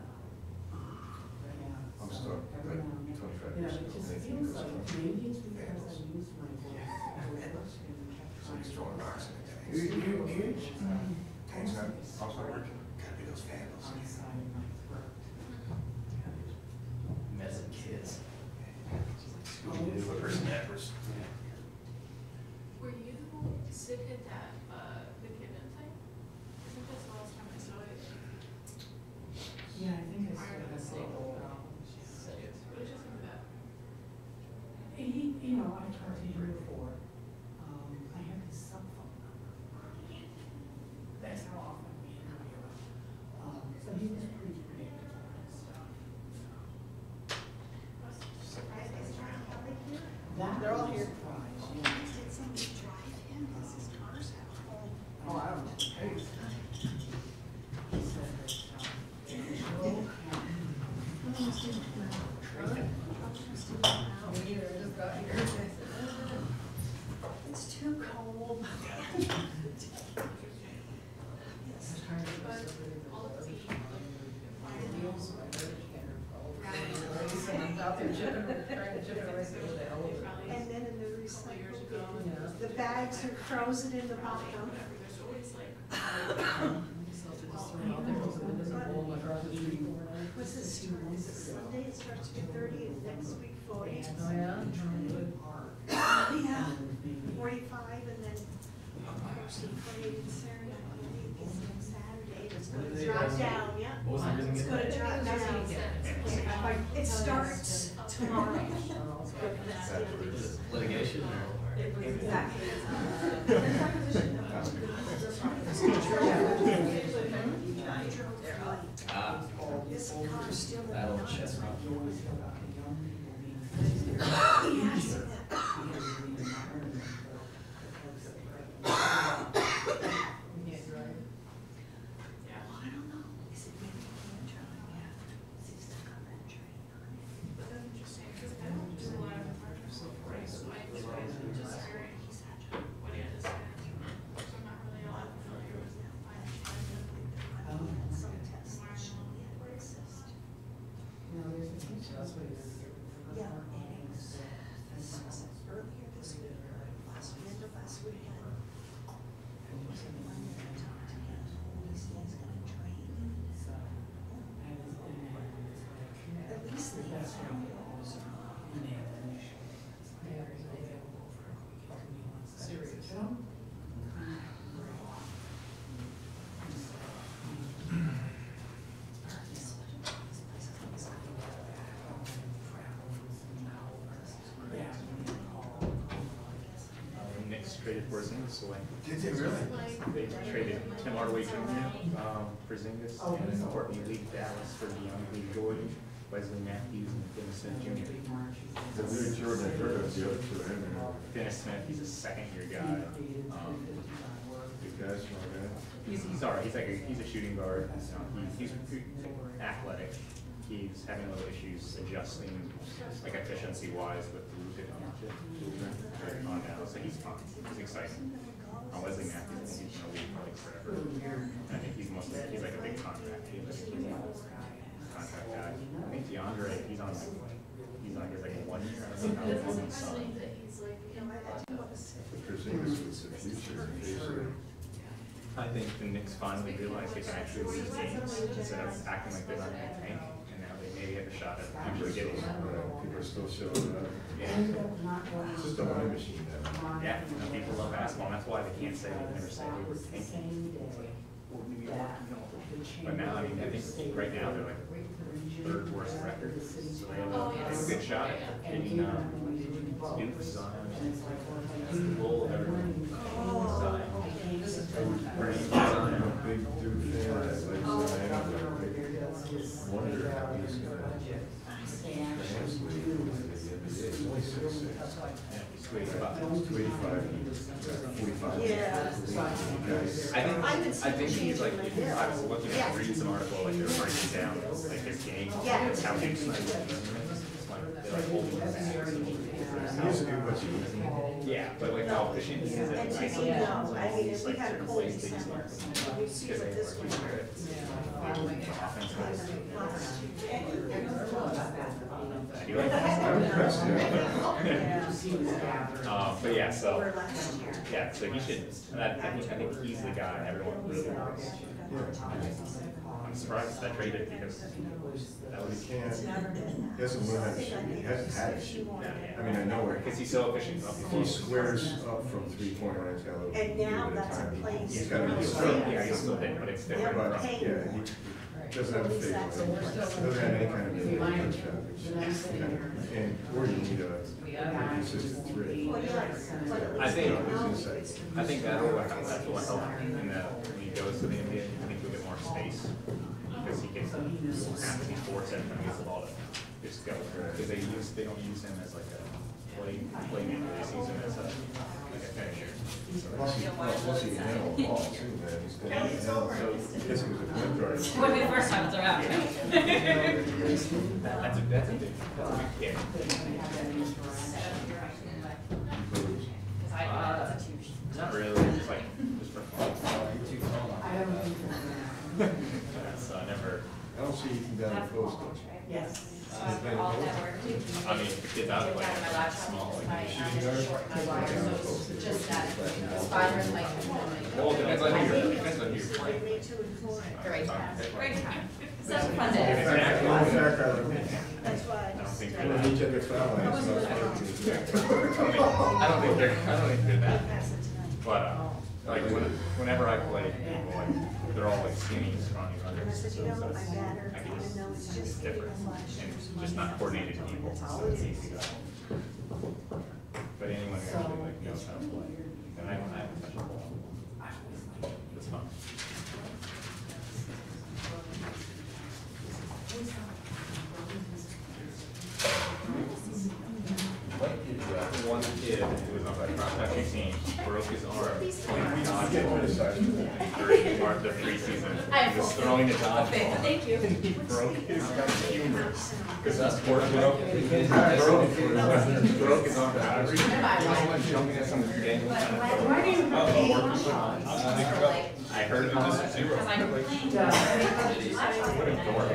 But yeah, I'm so stuck, every like, now and then- 25% You know, it just feels like, maybe it's because I Handles. used my voice and kept trying Somebody's to. throwing rocks in it. Huge. Tank's not, pumps not working. Gotta be those vandals. On the side of my throat. Messing kids. The person that was. Were you sick at that, the kidney thing? I think that's the last time I saw it. Yeah, I think I still have several problems. What did you think of that? You know, I've talked to him before. I have his cell phone number. That's how often we interview him. So he was pretty predictable and stuff. Surprised I was trying to help you. That They're all was a here. surprise, yeah. Did somebody drive him? Because his car's out. Oh, I don't know. He said that, it was low count. It's too cold. And then in the recycle bin, the bags are frozen in the bottom. What's this? Is it Sunday? It starts to be 30 and next week 40. Oh, yeah? Yeah, 45 and then of course the parade and ceremony is next Saturday. It's gonna drop down, yeah. It's gonna drop down. It starts tomorrow. Litigation or? Exactly. This car's still in the That old chestnut. Yes. Well, I don't know. Is it maybe can't drive? Yeah. Is he stuck on that train on it? But that's interesting, because I don't do a lot of partnership work, so I just very, what he had to say. So I'm not really all that familiar with Some tests that show he had a cyst. No, there's a teacher, that's what it is. Yeah, and it was, this was earlier this week, last weekend. And he said, when you're gonna talk to him, he said he's gonna train. At least they have some rules. Knicks traded Porzingis away. Did they really? They traded Tim Hardaway Jr. Porzingis, and Courtney Lee Dallas for DeAndre Jordan, Wesley Matthews, and Dennis Smith Jr. The new Jordan, I heard of the other two, I haven't heard. Dennis Smith, he's a second-year guy. Good guy, smart guy. He's all right. He's a shooting guard. He's athletic. He's having a little issues adjusting, like efficiency-wise, with the root on now. So he's fine. He's exciting. Wesley Matthews, I think he's been in the league for like forever. And I think he's like a big contract. He's a contract guy. I think DeAndre, he's on his like 1 year. I don't know how long he's signed. Porzingis was the future, basically. I think the Knicks finally realized they can actually lose games instead of acting like they're not going to tank, and now they maybe have a shot at actually getting. People are still showing up. Yeah. It's just a money machine now. Yeah, people love basketball, and that's why they can't say they never say they were tanking. But now, I mean, I think right now they're like third worst record, so they have a good shot at getting Duke, Zion, the goal of everyone. Zion. I'm a big Duke fan, I like Zion, but I wonder how he's gonna translate to the NBA. It's only 6'6". It's 285. 45. Yeah. I think he's like, I was looking at, reading some article, like they were breaking down like his game, how big Snyder is. They're like holding him back. He's a good what you eat. Yeah, but like how efficient he is at isolation. No, I mean, if we Like had a certain cold plays that he's December, not. we see what this one I do like that. But yeah, so, over last year. yeah, so he should, and I think he's the guy everyone really wants. I'm surprised that traded because that was. He hasn't learned how to shoot, he hasn't had to shoot. I mean, I know where. Because he's so efficient. If he squares up from 3-point line, he's got a little. And now bit of that's a time. place. He's got to be Yeah, he's still big, but it's different. They're But, paying yeah, more. he doesn't have a fake one. Doesn't have any kind of mid-range shot, and or you need a consistent three. Well, yes, but at I least think, they know. I think that'll help in that when he goes to the NBA, I think he'll get more space. Because he can have to be forced every time he gets the ball to just go. Because they don't use him as like a playing into the season as a finisher. Plus he can handle the ball too, man. He's good. Yeah, it's over. So, this is a good drive. It would be the first time it's around, right? That's a big kick. Not really, just like, just for fun. So I never. I don't see you can down the post. Yes. I mean, the kids out of like small, like shooting guard. Well, it depends on who you're, depends on who you're playing. Great time. Great time. Such a fun day. That's why I I don't just. think When they're they each other foul lines, it's not I don't think they're that. But like whenever I play, people, like they're all like skinny, scrawny And I runners. said, So you know, it's, I batter, I can even just, though it's it's just different and just not coordinated people. So it's easy to. But anyone who actually like knows how to play, and I don't have a touch of ball. It's fun. One kid who was on my cross-country team broke his arm playing dodgeball during the preseason. He was throwing a dodgeball. Thank you. And he broke his humerus. Because that's sport, broke his arm. He was jumping at some dangling kind of I heard it was just zero. What a dork.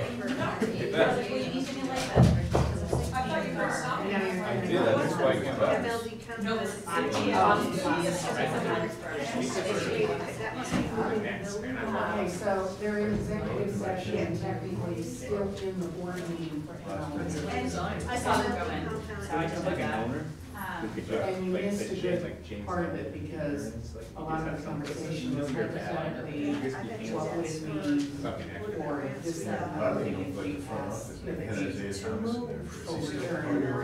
I did, that's why I came back. No, this is. Okay, so they're in executive session, technically still in the board meeting for I saw them go in. So I just Like looked an at owner? And you missed a good part of it because a lot of the conversation was hypothetically, what would it mean for if this, that, and other thing if we pass, if it's to move or return or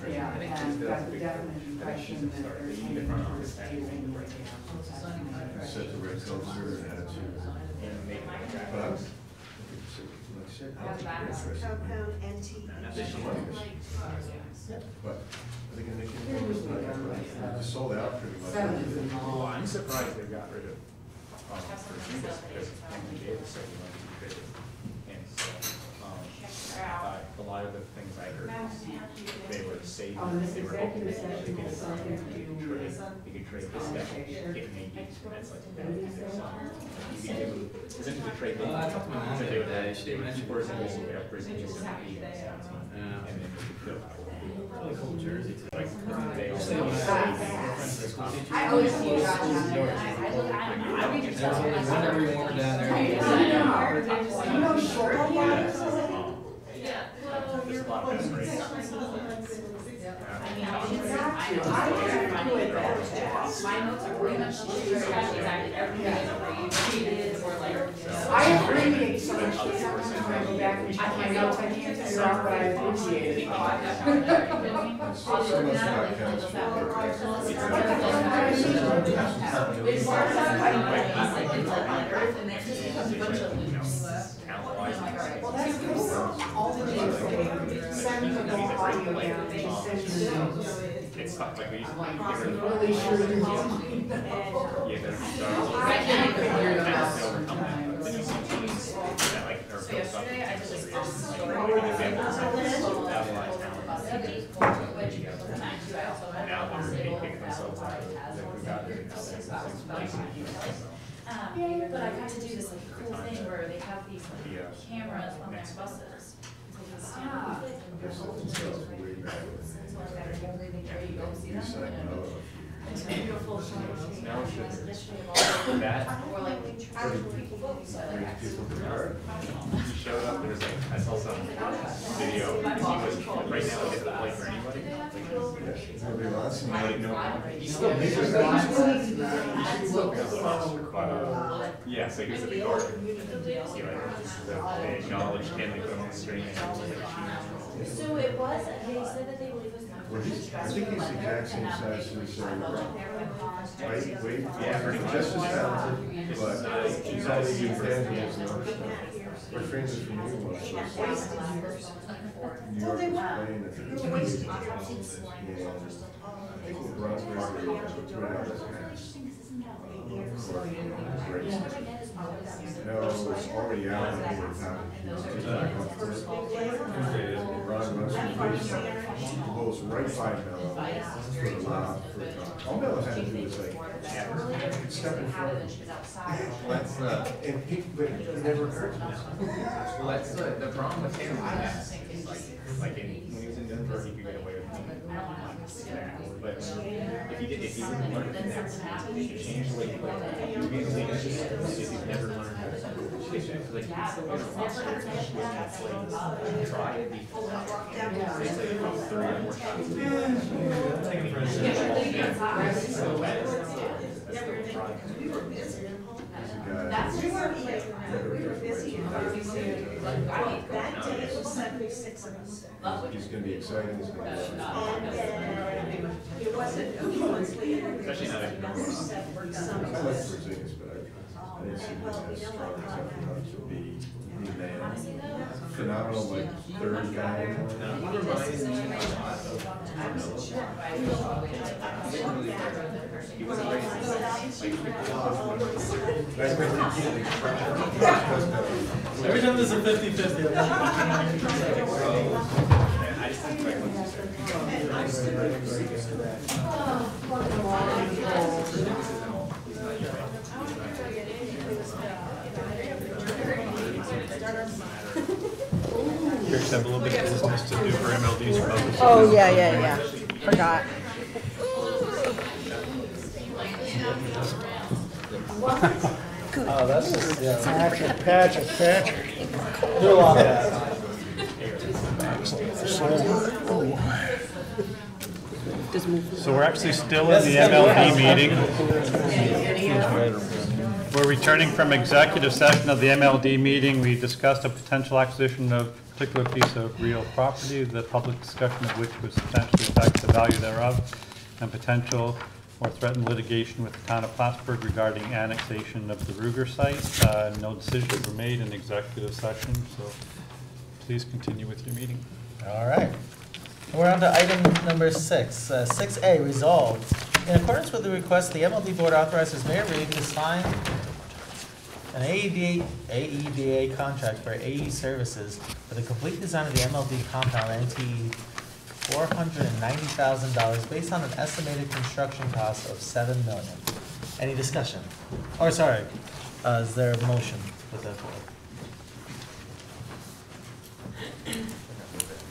yeah, and got the definite impression that there's something for staying. Set the red culture and attitude. But I'm, Compound NT. but I think they can, just sold out pretty much. Well, I'm surprised they got rid of, Virginia, because Henry Davis said he wanted to be traded. And so, a lot of the things I heard, they were saving, they were hoping that they could trade this guy, get maybe, that's like, isn't it the trade? So they would Porzingis, they have Porzingis in the league, and then they could really cool jersey. Like, they also. I always see you guys down there. I read your stuff. Whenever you want down there. Yeah. There's a lot of best races. My notes are pretty much exactly everything or like. I appreciate so much, when I go back and check my notes, I can't figure out what I appreciated. So much not Well, that's cool. All the things they send the whole audio down, they just send the notes. It's not like we used to. I'm really sure you're wrong. Yeah, I can't figure them out sometimes. But you see teams that like are So built up. yesterday I just like posted a story. Like examples of Now now they're picking themselves out of that we got there. But I got to do this like cool thing where they have these like cameras on their buses. So you go see them. It's beautiful. Now it's just that. Or like folks. He showed up, there's like, I saw some video, he was, right now, he doesn't play for anybody. Nobody wants him. I didn't know, he's still yeah, so he was at the guard. You know, they acknowledged him, they put him on the screen. So it was, they said that they believe it was not. Well, I think he's the exact same size as, weight, Yeah, pretty much. just as talented, but he's all the intangibles and other stuff. My friends are from New York. Well, they want Lane, it's a big house. And I think what Ron's basically doing is putting out this gas. No, it's already out in the town. Ron wants to goes right by Mello for the lot. All Mello had to do was like step in front of him. Let's, And he, but it never occurred to me. let's, the problem with him is like when he was in Denver, he could get away with it. But if he didn't learn from that, he should change the way he played. He's never learned how to like try it before. It's like about 3 or more shots. Taking for That's where we were busy. That day it was 76 of us. He's gonna be excited. He's gonna be And it wasn't a few months later. Especially not if I like Porzingis, but I didn't see him as strong as I thought he would be. The man, phenomenal, like third guy. He reminds me he wasn't Every time there's a 50-50. Chris, have a little bit of business to do for MLD's purposes. Oh, yeah. Forgot. Oh, that's just, yeah. Patrick. Do a lot of that. So we're actually still in the MLD meeting. We're returning from executive session of the MLD meeting. We discussed a potential acquisition of a particular piece of real property, the public discussion of which would substantially affect the value thereof, and potential or threatened litigation with the town of Plattsburgh regarding annexation of the Ruger site. No decisions were made in executive session, so please continue with your meeting. All right. We're on to item number 6. 6A, resolved. In accordance with the request, the MLD Board authorizes Mayor Reed to sign an AEDA contract for AE services for the complete design of the MLD compound NT $490,000 based on an estimated construction cost of $7 million. Any discussion? Or sorry, is there a motion with that?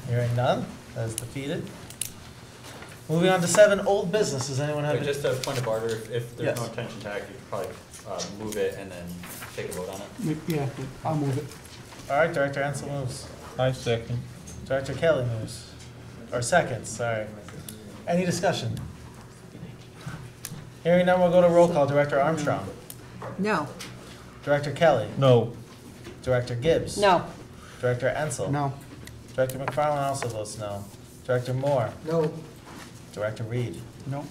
Hearing none, that is defeated. Moving on to 7, old business. Does anyone have? Just a point of order, if there's Yes. no intention to act, you could probably move it and then take a vote on it. Yeah, I'll move it. All right, Director Ansel moves. I second. Director Kelly moves. Or seconds, sorry. Any discussion? Hearing none, we'll go to roll call. Director Armstrong. No. Director Kelly. No. Director Gibbs. No. Director Ansel. No. Director McFarland also votes no. Director Moore. No, Director Reed. No.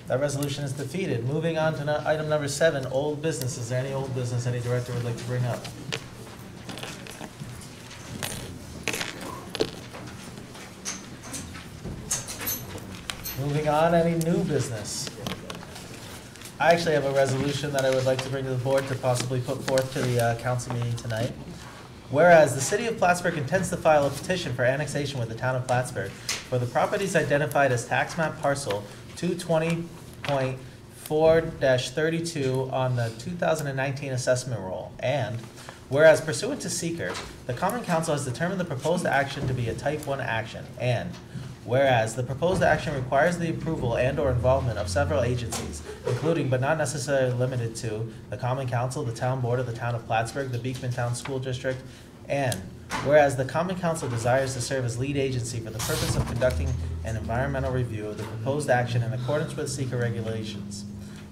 That resolution is defeated. Moving on to item number 7, old business. Is there any old business any director would like to bring up? Moving on, any new business? I actually have a resolution that I would like to bring to the board to possibly put forth to the council meeting tonight. Whereas the city of Plattsburgh intends to file a petition for annexation with the town of Plattsburgh for the properties identified as tax map parcel 220.4-32 on the 2019 assessment roll. And whereas pursuant to seeker, the common council has determined the proposed action to be a type 1 action. And whereas the proposed action requires the approval and or involvement of several agencies, including but not necessarily limited to the Common Council, the Town Board of the Town of Plattsburgh, the Beekman Town School District, and whereas the Common Council desires to serve as lead agency for the purpose of conducting an environmental review of the proposed action in accordance with seeker regulations,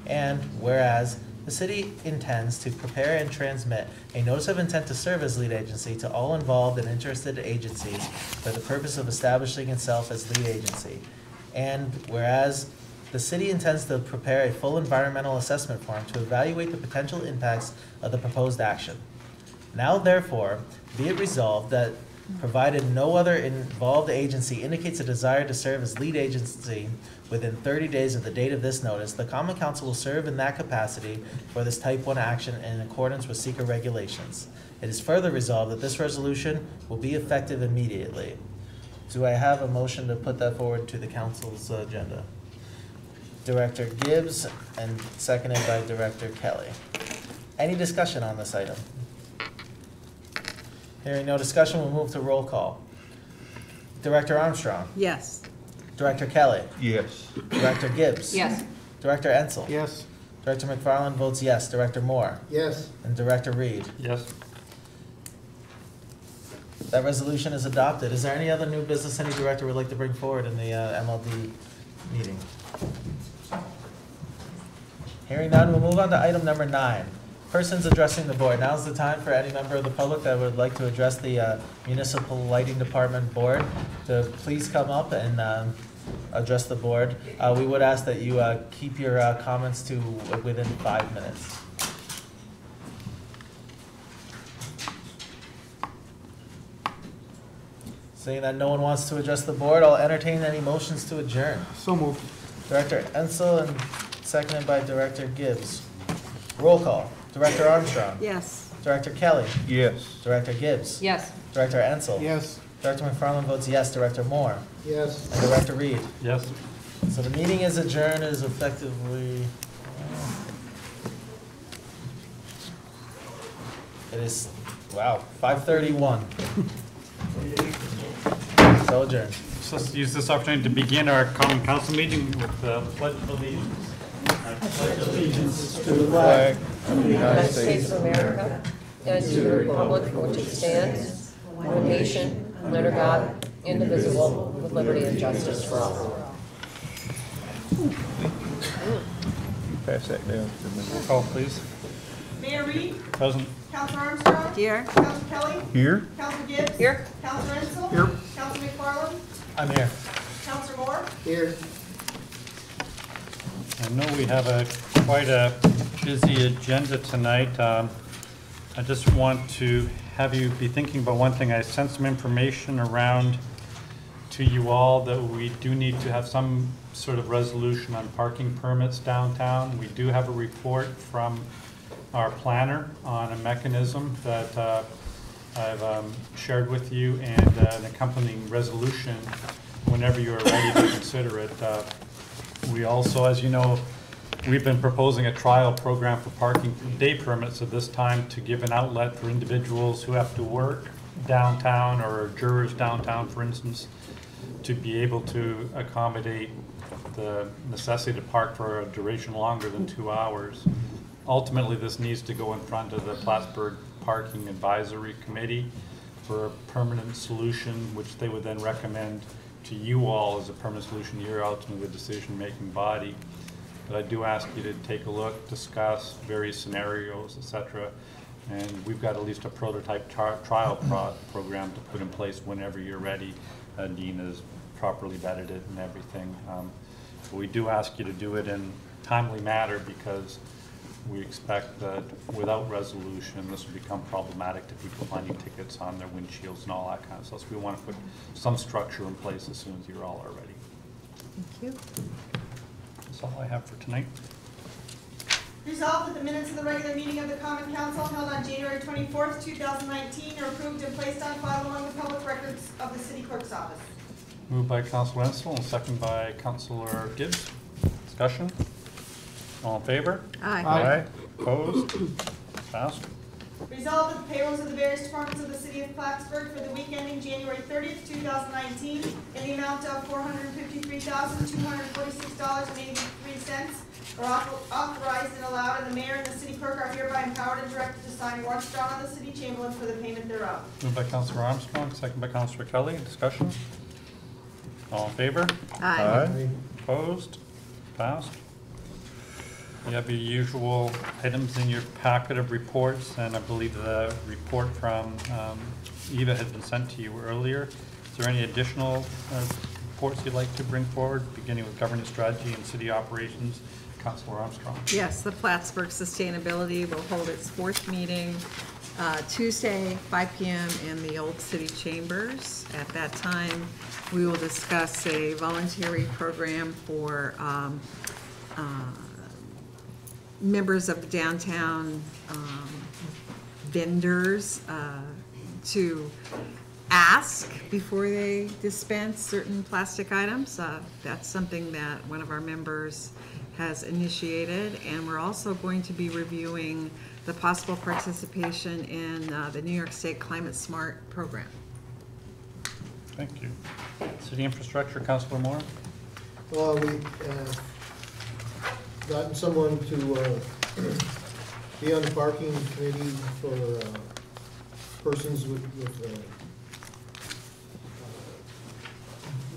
and whereas the city intends to prepare and transmit a notice of intent to serve as lead agency to all involved and interested agencies for the purpose of establishing itself as lead agency. And whereas the city intends to prepare a full environmental assessment form to evaluate the potential impacts of the proposed action. Now therefore, be it resolved that provided no other involved agency indicates a desire to serve as lead agency within 30 days of the date of this notice, the Common Council will serve in that capacity for this type 1 action in accordance with seeker regulations. It is further resolved that this resolution will be effective immediately. Do I have a motion to put that forward to the council's agenda? Director Gibbs and seconded by Director Kelly. Any discussion on this item? Hearing no discussion, we'll move to roll call. Director Armstrong. Yes. Director Kelly. Yes. Director Gibbs. Yes. Director Ensel. Yes. Director McFarland votes yes. Director Moore. Yes. And Director Reed. Yes. That resolution is adopted. Is there any other new business any director would like to bring forward in the MLD meeting? Hearing none, we'll move on to item number 9. Persons addressing the board. Now's the time for any member of the public that would like to address the Municipal Lighting Department board to please come up and address the board. We would ask that you keep your comments to within 5 minutes. Seeing that no one wants to address the board, I'll entertain any motions to adjourn. So moved. Director Ensel and seconded by Director Gibbs. Roll call. Director Armstrong. Yes. Director Kelly. Yes. Director Gibbs. Yes. Director Ensel. Yes. Director McFarland votes yes. Director Moore. Yes. And Director Reed. Yes. So the meeting is adjourned, is effectively, it is, wow, 5:31. So adjourned. So let's use this opportunity to begin our common council meeting with the pledge of allegiance. To the flag of the United States of America, and to the republic for which it stands, one nation, under God, indivisible, with liberty and justice for all. Pass that down to me. Roll call, please. Mayor Reed, Present. Councilor Armstrong, Here. Councilor Kelly, Here? Councilor Gibbs. Here. Councilor Ensel. Here. Councilor McFarland, I'm here. Councilor Moore. Here. I know we have quite a busy agenda tonight. I just want to have you be thinking about one thing. I sent some information around to you all that we do need to have some sort of resolution on parking permits downtown. We do have a report from our planner on a mechanism that I've shared with you, and an accompanying resolution whenever you're ready to consider it. We also, as you know, we've been proposing a trial program for parking day permits at this time to give an outlet for individuals who have to work downtown, or jurors downtown, for instance, to be able to accommodate the necessity to park for a duration longer than 2 hours. Ultimately, this needs to go in front of the Plattsburgh Parking Advisory Committee for a permanent solution, which they would then recommend to you all as a permanent solution. You're ultimately the decision-making body. But I do ask you to take a look, discuss various scenarios, etc. And we've got at least a prototype trial program to put in place whenever you're ready. Dean has properly vetted it and everything. But we do ask you to do it in a timely manner, because we expect that without resolution, this will become problematic to people finding tickets on their windshields and all that kind of stuff. So we want to put some structure in place as soon as you all are ready. Thank you. That's all I have for tonight. Resolved that the minutes of the regular meeting of the Common Council held on January 24th, 2019 are approved and placed on file among the public records of the city clerk's office. Moved by Councilor Ensel and second by Councilor Gibbs. Discussion? All in favor? Aye. Aye. Opposed? Passed. Resolved that the payrolls of the various departments of the city of Plattsburgh for the week ending January 30th, 2019 in the amount of $453,246.83 are authorized and allowed, and the mayor and the city clerk are hereby empowered and directed to sign warrants drawn on the city chamberlain for the payment thereof. Moved by Councilor Armstrong, second by Councilor Kelly. Discussion? All in favor? Aye. Opposed? Passed. You have your usual items in your packet of reports, and I believe the report from Eva had been sent to you earlier. Is there any additional reports you'd like to bring forward, beginning with governance strategy and city operations? Councilor Armstrong. Yes, the Plattsburgh Sustainability will hold its 4th meeting Tuesday, 5 p.m. in the Old City Chambers. At that time, we will discuss a voluntary program for members of the downtown vendors to ask before they dispense certain plastic items. That's something that one of our members has initiated, and we're also going to be reviewing the possible participation in the New York State Climate Smart program. Thank you. City Infrastructure, Councilor Moore. Well, we gotten someone to be on the parking committee for persons with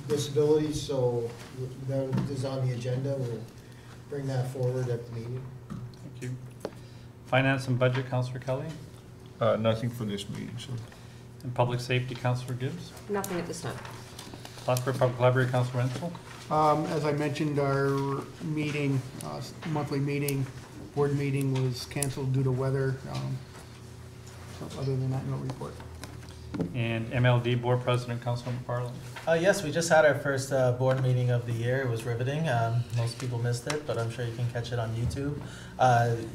disabilities, so that is on the agenda. We'll bring that forward at the meeting. Thank you. Finance and Budget, Councilor Kelly. Nothing for this meeting, sir. And Public Safety, Councilor Gibbs. Nothing at this time. Plattsburgh Public Library, Councilor Ensel. As I mentioned, our meeting, monthly meeting, board meeting was canceled due to weather. So other than that, no report. And MLD Board President, Councilor McFarland. Yes, we just had our first board meeting of the year. It was riveting. Most people missed it, but I'm sure you can catch it on YouTube.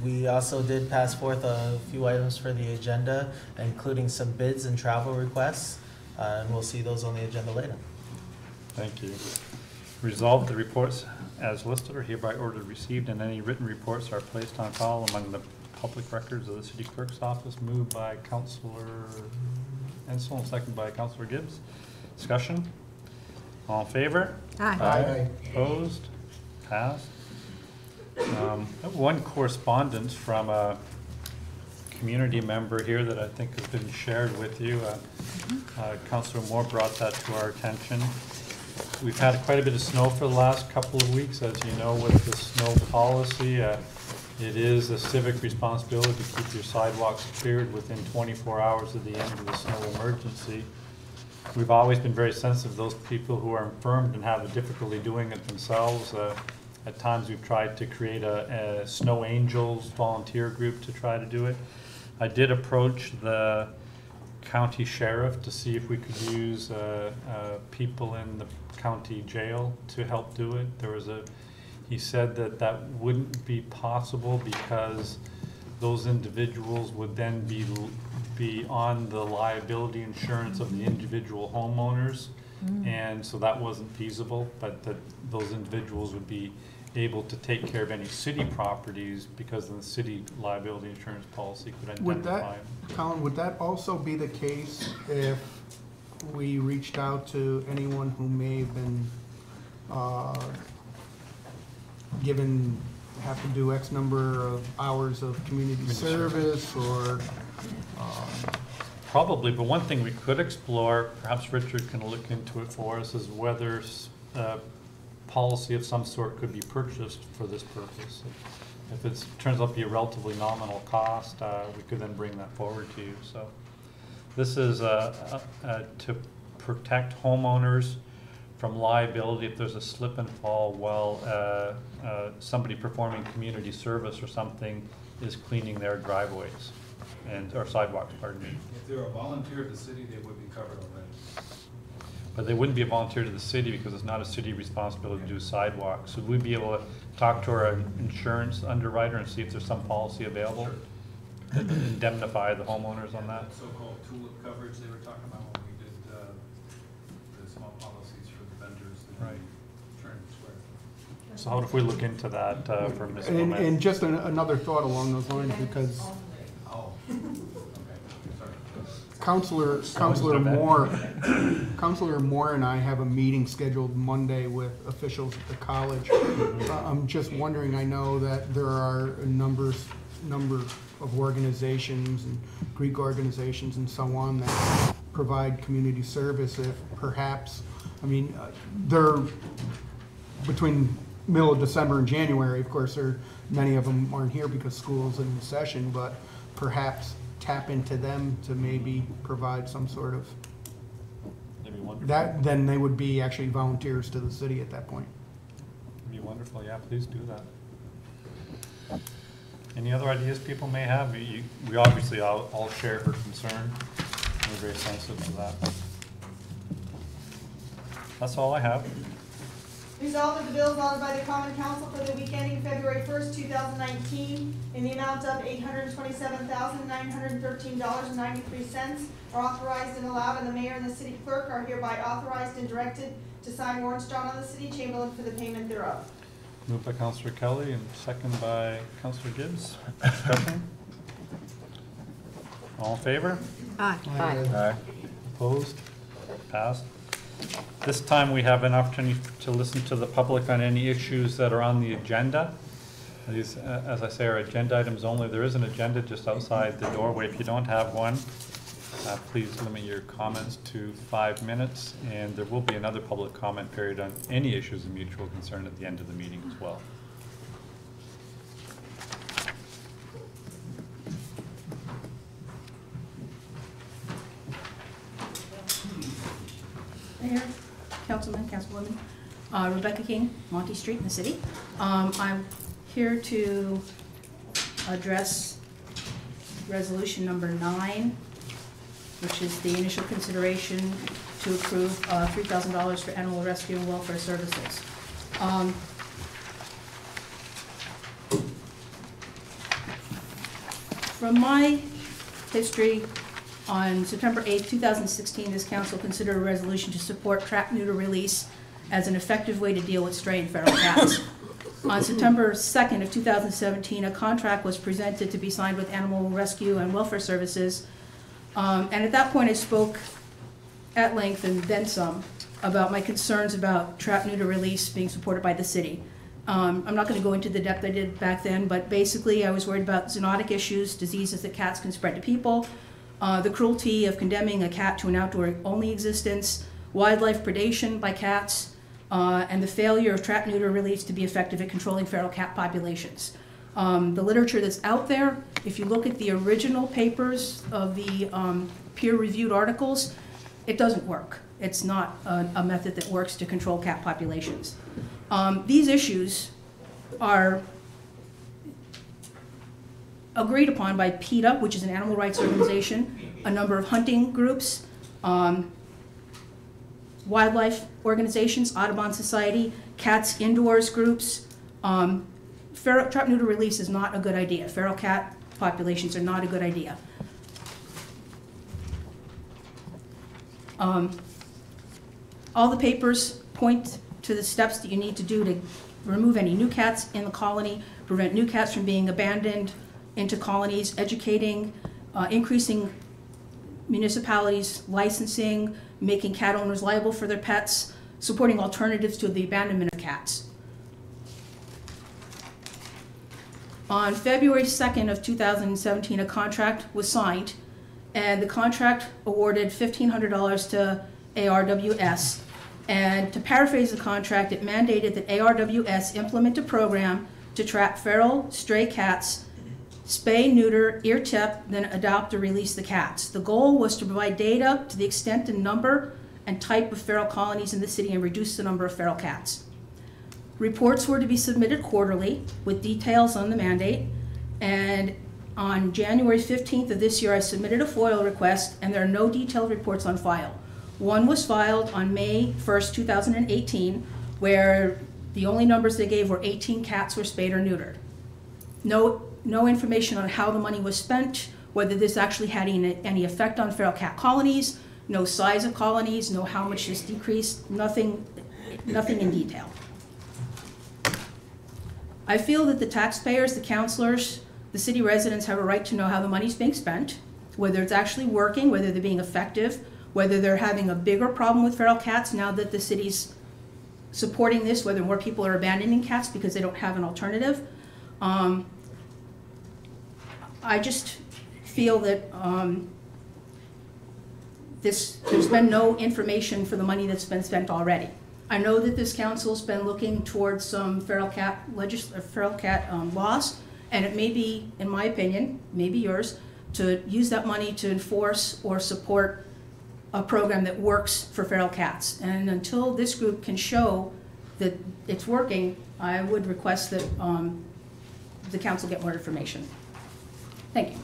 We also did pass forth a few items for the agenda, including some bids and travel requests, and we'll see those on the agenda later. Thank you. Resolved, the reports as listed are hereby ordered received, and any written reports are placed on file among the public records of the City Clerk's office. Moved by Councilor Ensel and seconded by Councilor Gibbs. Discussion? All in favor? Aye. Aye. Opposed? Passed. I have one correspondence from a community member here that I think has been shared with you. Councilor Moore brought that to our attention. We've had quite a bit of snow for the last couple of weeks, as you know, with the snow policy. It is a civic responsibility to keep your sidewalks cleared within 24 hours of the end of the snow emergency. We've always been very sensitive to those people who are infirmed and have the difficulty doing it themselves. At times we've tried to create a Snow Angels volunteer group to try to do it. I did approach the county sheriff to see if we could use people in the county jail to help do it. He said that that wouldn't be possible because those individuals would then be on the liability insurance of the individual homeowners, and so that wasn't feasible, but that those individuals would be able to take care of any city properties because of the city liability insurance policy could identify them. Colin, would that also be the case if we reached out to anyone who may have been have to do X number of hours of community service or? Probably, but one thing we could explore, perhaps Richard can look into it for us, is whether policy of some sort could be purchased for this purpose. If it turns out to be a relatively nominal cost, we could then bring that forward to you. So this is to protect homeowners from liability if there's a slip and fall while somebody performing community service or something is cleaning their driveways or sidewalks, pardon me. If they're a volunteer of the city, they would be covered already. But they wouldn't be a volunteer to the city because it's not a city responsibility to do sidewalks. So we'd be able to talk to our insurance underwriter and see if there's some policy available to indemnify the homeowners on that. So-called tulip coverage they were talking about when we did the small policies for the vendors. Right. Trying to swear. So how if we look into that for Ms. Gomez? And just another thought along those lines, because Oh, okay, sorry. Councilor Moore and I have a meeting scheduled Monday with officials at the college. I'm just wondering, I know that there are a number of organizations and Greek organizations and so on that provide community service. If perhaps, I mean, they're between middle of December and January, of course, many of them aren't here because school's in session, but perhaps tap into them to maybe provide some sort of, that, then they would be actually volunteers to the city at that point. That'd be wonderful, yeah, please do that. Any other ideas people may have? We obviously all share her concern. We're very sensitive to that. That's all I have. Resolved that the bills ordered by the Common Council for the week ending February 1st, 2019, in the amount of $827,913.93 are authorized and allowed, and the mayor and the city clerk are hereby authorized and directed to sign warrants drawn on the city chamberlain for the payment thereof. Moved by Councillor Kelly and second by Councillor Gibbs. Discussion? All in favor? Aye. Aye. Opposed? Passed. This time we have an opportunity to listen to the public on any issues that are on the agenda. These, as I say, are agenda items only. There is an agenda just outside the doorway. If you don't have one, please limit your comments to 5 minutes, and there will be another public comment period on any issues of mutual concern at the end of the meeting as well. Mayor, Councilman, Councilwoman, Rebecca King, Monty Street in the city. I'm here to address resolution number 9, which is the initial consideration to approve $3,000 for animal rescue and welfare services. From my history, on September 8, 2016, this council considered a resolution to support trap neuter release as an effective way to deal with stray and feral cats. On September 2nd of 2017, a contract was presented to be signed with Animal Rescue and Welfare Services. And at that point, I spoke at length and then some about my concerns about trap neuter release being supported by the city. I'm not going to go into the depth I did back then, but basically I was worried about zoonotic issues, diseases that cats can spread to people, the cruelty of condemning a cat to an outdoor-only existence, wildlife predation by cats, and the failure of trap neuter release to be effective at controlling feral cat populations. The literature that's out there, if you look at the original papers of the peer-reviewed articles, it doesn't work. It's not a method that works to control cat populations. These issues are agreed upon by PETA, which is an animal rights organization, a number of hunting groups, wildlife organizations, Audubon Society, Cats Indoors groups. Trap neuter release is not a good idea. Feral cat populations are not a good idea. All the papers point to the steps that you need to do to remove any new cats in the colony, prevent new cats from being abandoned into colonies, educating, increasing municipalities' licensing, making cat owners liable for their pets, supporting alternatives to the abandonment of cats. On February 2nd of 2017, a contract was signed, and the contract awarded $1,500 to ARWS. And to paraphrase the contract, it mandated that ARWS implement a program to trap feral stray cats, spay, neuter, ear tip, then adopt or release the cats. The goal was to provide data to the extent and number and type of feral colonies in the city and reduce the number of feral cats. Reports were to be submitted quarterly with details on the mandate, and on January 15th of this year I submitted a FOIL request, and there are no detailed reports on file. One was filed on May 1st, 2018, where the only numbers they gave were 18 cats were spayed or neutered. No information on how the money was spent, whether this actually had any effect on feral cat colonies, no size of colonies, no how much this decreased, nothing in detail. I feel that the taxpayers, the councilors, the city residents have a right to know how the money's being spent, whether it's actually working, whether they're being effective, whether they're having a bigger problem with feral cats now that the city's supporting this, whether more people are abandoning cats because they don't have an alternative. I just feel that there's been no information for the money that's been spent already. I know that this council's been looking towards some feral cat laws, and it may be, in my opinion, maybe yours, to use that money to enforce or support a program that works for feral cats. And until this group can show that it's working, I would request that the council get more information. Thank you.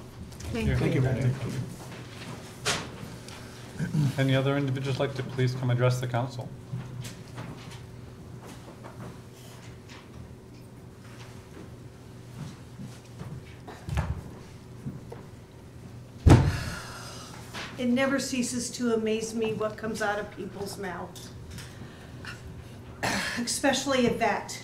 Thank you. Any other individuals like to please come address the council? It never ceases to amaze me what comes out of people's mouths, especially a vet.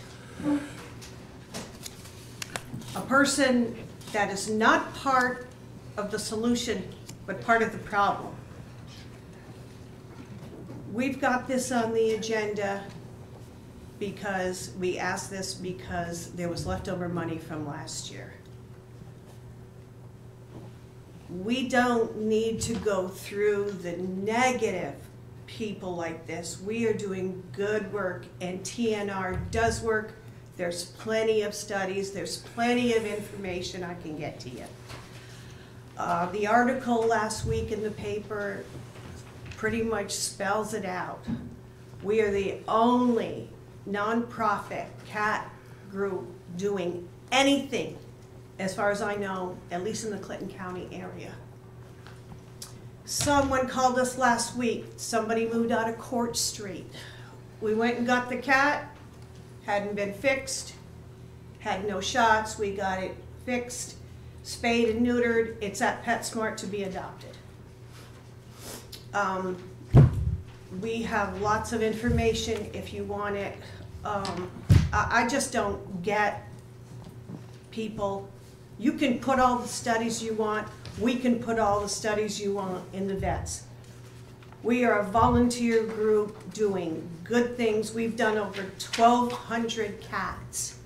A person that is not part of the solution, but part of the problem. We've got this on the agenda because we asked this because there was leftover money from last year. We don't need to go through the negative people like this. We are doing good work, and TNR does work. There's plenty of studies, there's plenty of information I can get to you. The article last week in the paper pretty much spells it out. We are the only nonprofit cat group doing anything, as far as I know, at least in the Clinton County area. Someone called us last week. Somebody moved out of Court Street. We went and got the cat. Hadn't been fixed. Had no shots. We got it fixed, spayed and neutered. It's at PetSmart to be adopted. We have lots of information if you want it. I just don't get people. You can put all the studies you want. We can put all the studies you want in the vets. We are a volunteer group doing good things. We've done over 1,200 cats,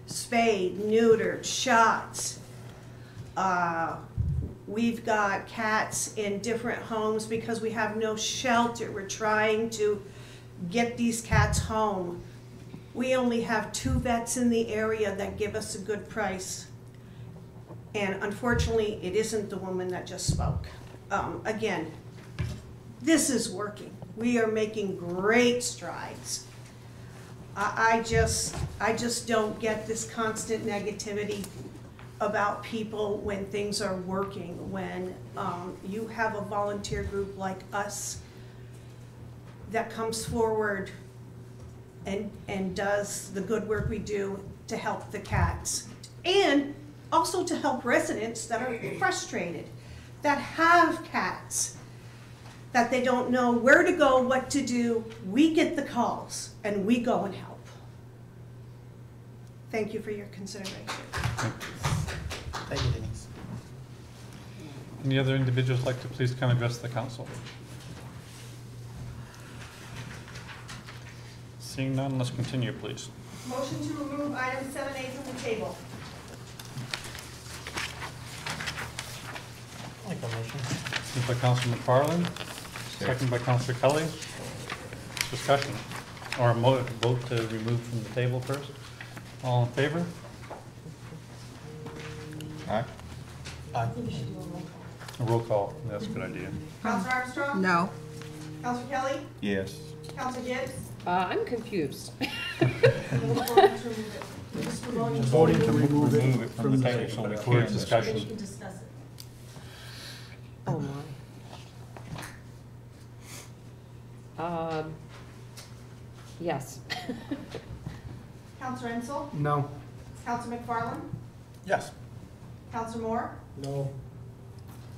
spayed, neutered, shots. We've got cats in different homes because we have no shelter. We're trying to get these cats home. We only have 2 vets in the area that give us a good price. And unfortunately, it isn't the woman that just spoke. Again, this is working. We are making great strides. I just don't get this constant negativity about people when things are working. When you have a volunteer group like us that comes forward and does the good work we do to help the cats, and also to help residents that are frustrated, that have cats, that they don't know where to go, what to do. We get the calls and we go and help. Thank you for your consideration. Thank you, Denise. Any other individuals like to please come address the council? Seeing none, let's continue, please. Motion to remove item 7A from the table. Make a motion. Moved by Councilor McFarland, second by Councilor Kelly. Discussion, or a vote to remove from the table first. All in favor? Aye. Aye. A roll call, that's a good idea. Counselor Armstrong? No. Counselor Kelly? Yes. Counselor Gibbs? I'm confused. Voting to remove Remove it it from the table so we For can. discussion. We can discuss it. Oh, my. Yes. Counselor Ensel? No. Counselor McFarland? Yes. Counselor Moore? No.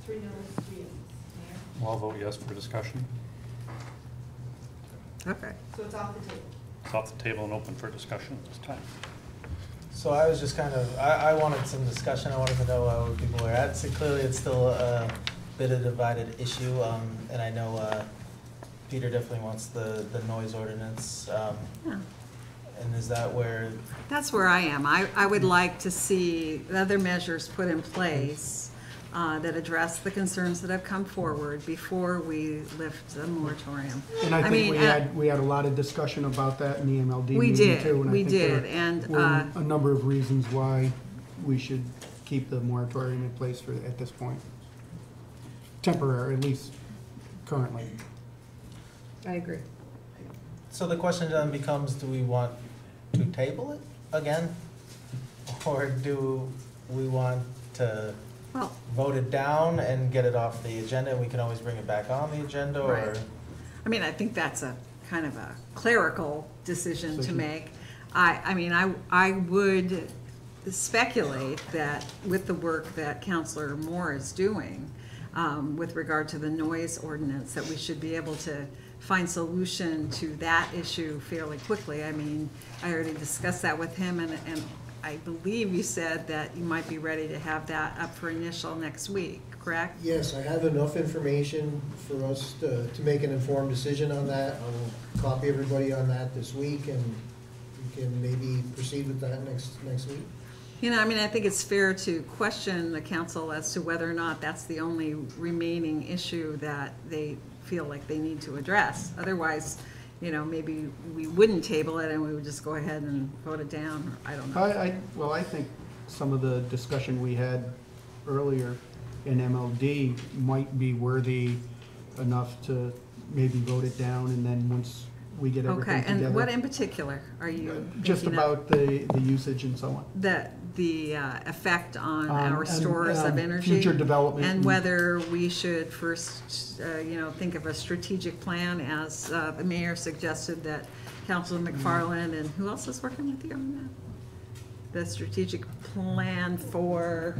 3 noes, 3 yeas. Well, I'll vote yes for discussion. Okay. So it's off the table. It's off the table and open for discussion at this time. So I was just kind of, I wanted some discussion. I wanted to know where people were at. So clearly, it's still a bit of a divided issue, and I know Peter definitely wants the noise ordinance. Yeah. And is that where? That's where I am. I would like to see other measures put in place that address the concerns that have come forward before we lift the moratorium. And I think we had a lot of discussion about that in the MLD we meeting did, too. And I we think did, there and were a number of reasons why we should keep the moratorium in place at this point. Temporary, at least currently. I agree. So the question then becomes, do we want to table it again? Or do we want to Well, vote it down and get it off the agenda, and we can always bring it back on the agenda, or? Right. I mean, I think that's a kind of a clerical decision to make. I mean, I would speculate that with the work that Councilor Moore is doing with regard to the noise ordinance, that we should be able to find solution to that issue fairly quickly. I mean, I already discussed that with him, and I believe you said that you might be ready to have that up for initial next week, correct? Yes, I have enough information for us to make an informed decision on that. I'll copy everybody on that this week, and we can maybe proceed with that next week. You know, I mean, I think it's fair to question the council as to whether or not that's the only remaining issue that they feel like they need to address. Otherwise, you know, maybe we wouldn't table it and we would just go ahead and vote it down, or I don't know. Well, I think some of the discussion we had earlier in MLD might be worthy enough to maybe vote it down, and then once we get everything Okay, together. and what in particular are you Just thinking of? about the usage and so on. The effect on our And, stores of energy. future development And and- whether we should first, you know, think of a strategic plan, as the mayor suggested that Councilor McFarland, and who else is working with you on that? The strategic plan for,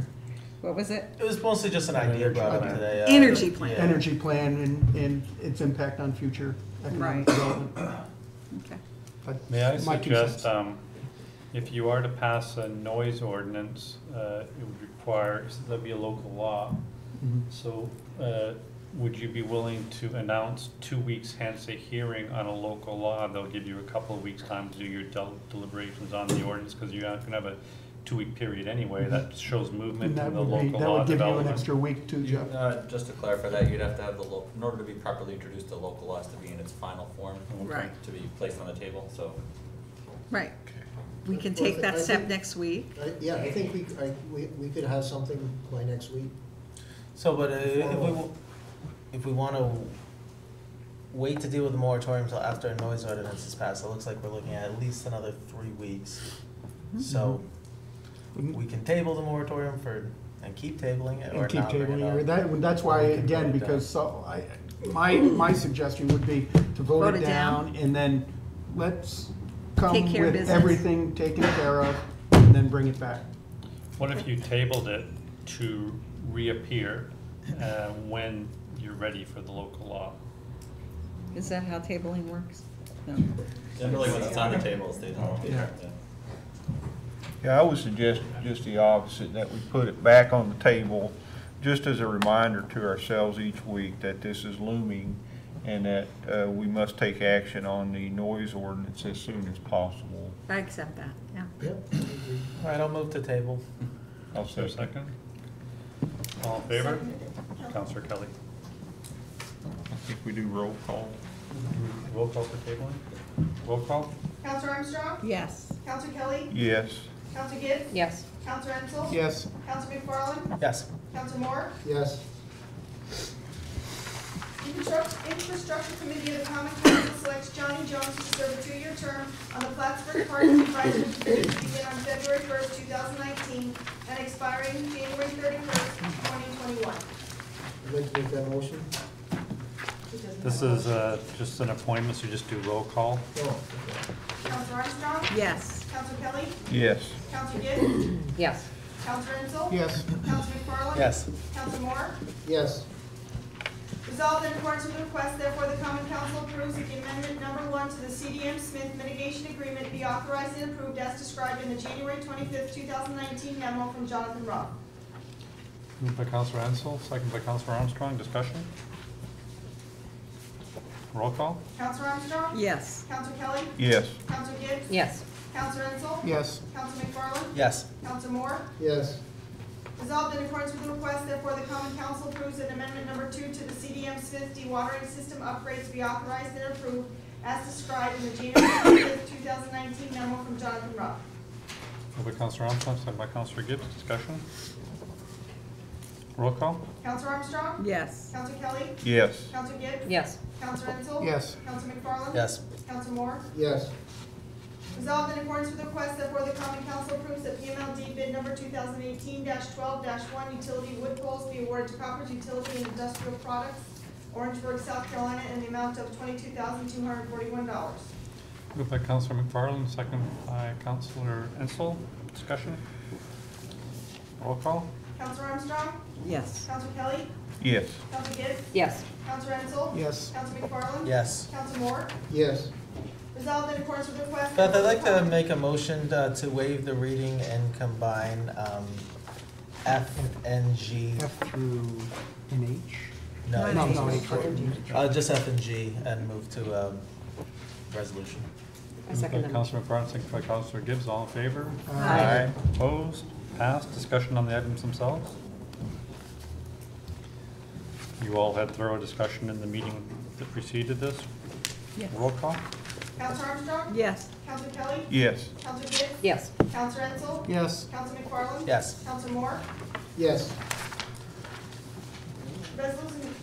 what was it? It was mostly just an idea brought up today. Energy plan. Yeah. Energy plan and its impact on future economic Right. development. Okay. But May I my two suggest, cents. if you are to pass a noise ordinance, it would require, so there'd be a local law. Mhm. So, would you be willing to announce 2 weeks hence a hearing on a local law? They'll give you a couple of weeks' time to do your deliberations on the ordinance, because you're not gonna have a 2-week period anyway. That shows movement And in that the would be, local that law would give you an development. extra week too, Jeff. Just to clarify that, you'd have to have the local, in order to be properly introduced, the local law has to be in its final form. Right. To be placed on the table, so. Right. We can take that step next week. Yeah, I think we could have something by next week. So, but if we want to wait to deal with the moratorium until after a noise ordinance is passed, it looks like we're looking at least another 3 weeks. So we can table the moratorium and keep tabling it, or And keep not bring it tabling up. it. That's why, Or we can again, vote it because down. my suggestion would be to vote it down, and then let's come Take care of with business. everything taken care of, and then bring it back. What if you tabled it to reappear when you're ready for the local law? Is that how tabling works? No. Generally, when it's on the table, it stays on the table. Yeah. Yeah, I would suggest just the opposite, that we put it back on the table, just as a reminder to ourselves each week that this is looming, and that we must take action on the noise ordinance as soon as possible. I accept that, yeah. Yep. All right, I'll move to table. I'll say a second. All in favor? Councillor Kelly. I think we do roll call. Roll call for tabling? Roll call? Counselor Armstrong? Yes. Counselor Kelly? Yes. Counselor Gibbs? Yes. Counselor Ensel? Yes. Counselor McFarland? Yes. Counselor Moore? Yes. Infrastructure Committee of the Common Council selects Johnny Jones to serve a 2-year term on the Plattsburgh Parks Advisory Committee to begin on February 1st, 2019, and expiring January 31st, 2021. I'd like to make that motion. This is just an appointment, so you just do roll call. Oh, Counselor Armstrong? Yes. Counselor Kelly? Yes. Counselor Gibbs? Yes. Counselor Ensel? Yes. Counselor McFarland? Yes. Counselor Moore? yes. Resolved in accordance with the request, therefore the Common Council approves that the amendment number 1 to the CDM Smith mitigation agreement be authorized and approved as described in the January 25th, 2019 memo from Jonathan Robb. Moved by Councillor Ansel, second by Councillor Armstrong. Discussion? Roll call? Counselor Armstrong? Yes. Counselor Kelly? Yes. Counselor Gibbs? Yes. Counselor Ensel? Yes. Counselor McFarland? Yes. Counselor Moore? Yes. Resolved in accordance with the request, therefore the Common Council approves that amendment number 2 to the CDM Smith dewatering system upgrades be authorized and approved as described in the January 25th, 2019 memo from Jonathan Robb. Moved by Councillor Armstrong, second by Councillor Gibbs. Discussion? Roll call? Counselor Armstrong? Yes. Counselor Kelly? Yes. Counselor Gibbs? Yes. Counselor Ensel? Yes. Counselor McFarland? Yes. Counselor Moore? Yes. Resolved in accordance with the request, therefore the common council approves that PMLD bid number 2018-12-1 utility wood poles be awarded to Copper's Utility and Industrial Products, Orangeburg, South Carolina, in the amount of $22,241. Moved by Councilor McFarland, second by Councilor Ensel. Discussion? Roll call? Councilor Armstrong? Yes. Councilor Kelly? Yes. Councilor Gibbs? Yes. Councilor Ensel? Yes. Councilor McFarland? Yes. Councilor Moore? Yes. Resolved in accordance with the request. Beth, I'd like to make a motion to waive the reading and combine F and G. F through an H? No, No, H. just F and G and move to resolution. I second Moved by the Councilor McFarland, second by Councilor Gibbs. All in favor? Aye. Opposed? Passed. Discussion on the items themselves? You all had thorough discussion in the meeting that preceded this? Yes. Roll call? Councilor Armstrong? Yes. Councilor Kelly? Yes. Councilor Gibbs? Yes. Councilor Ensel? Yes. Councilor McFarland? Yes. Councilor Moore? Yes.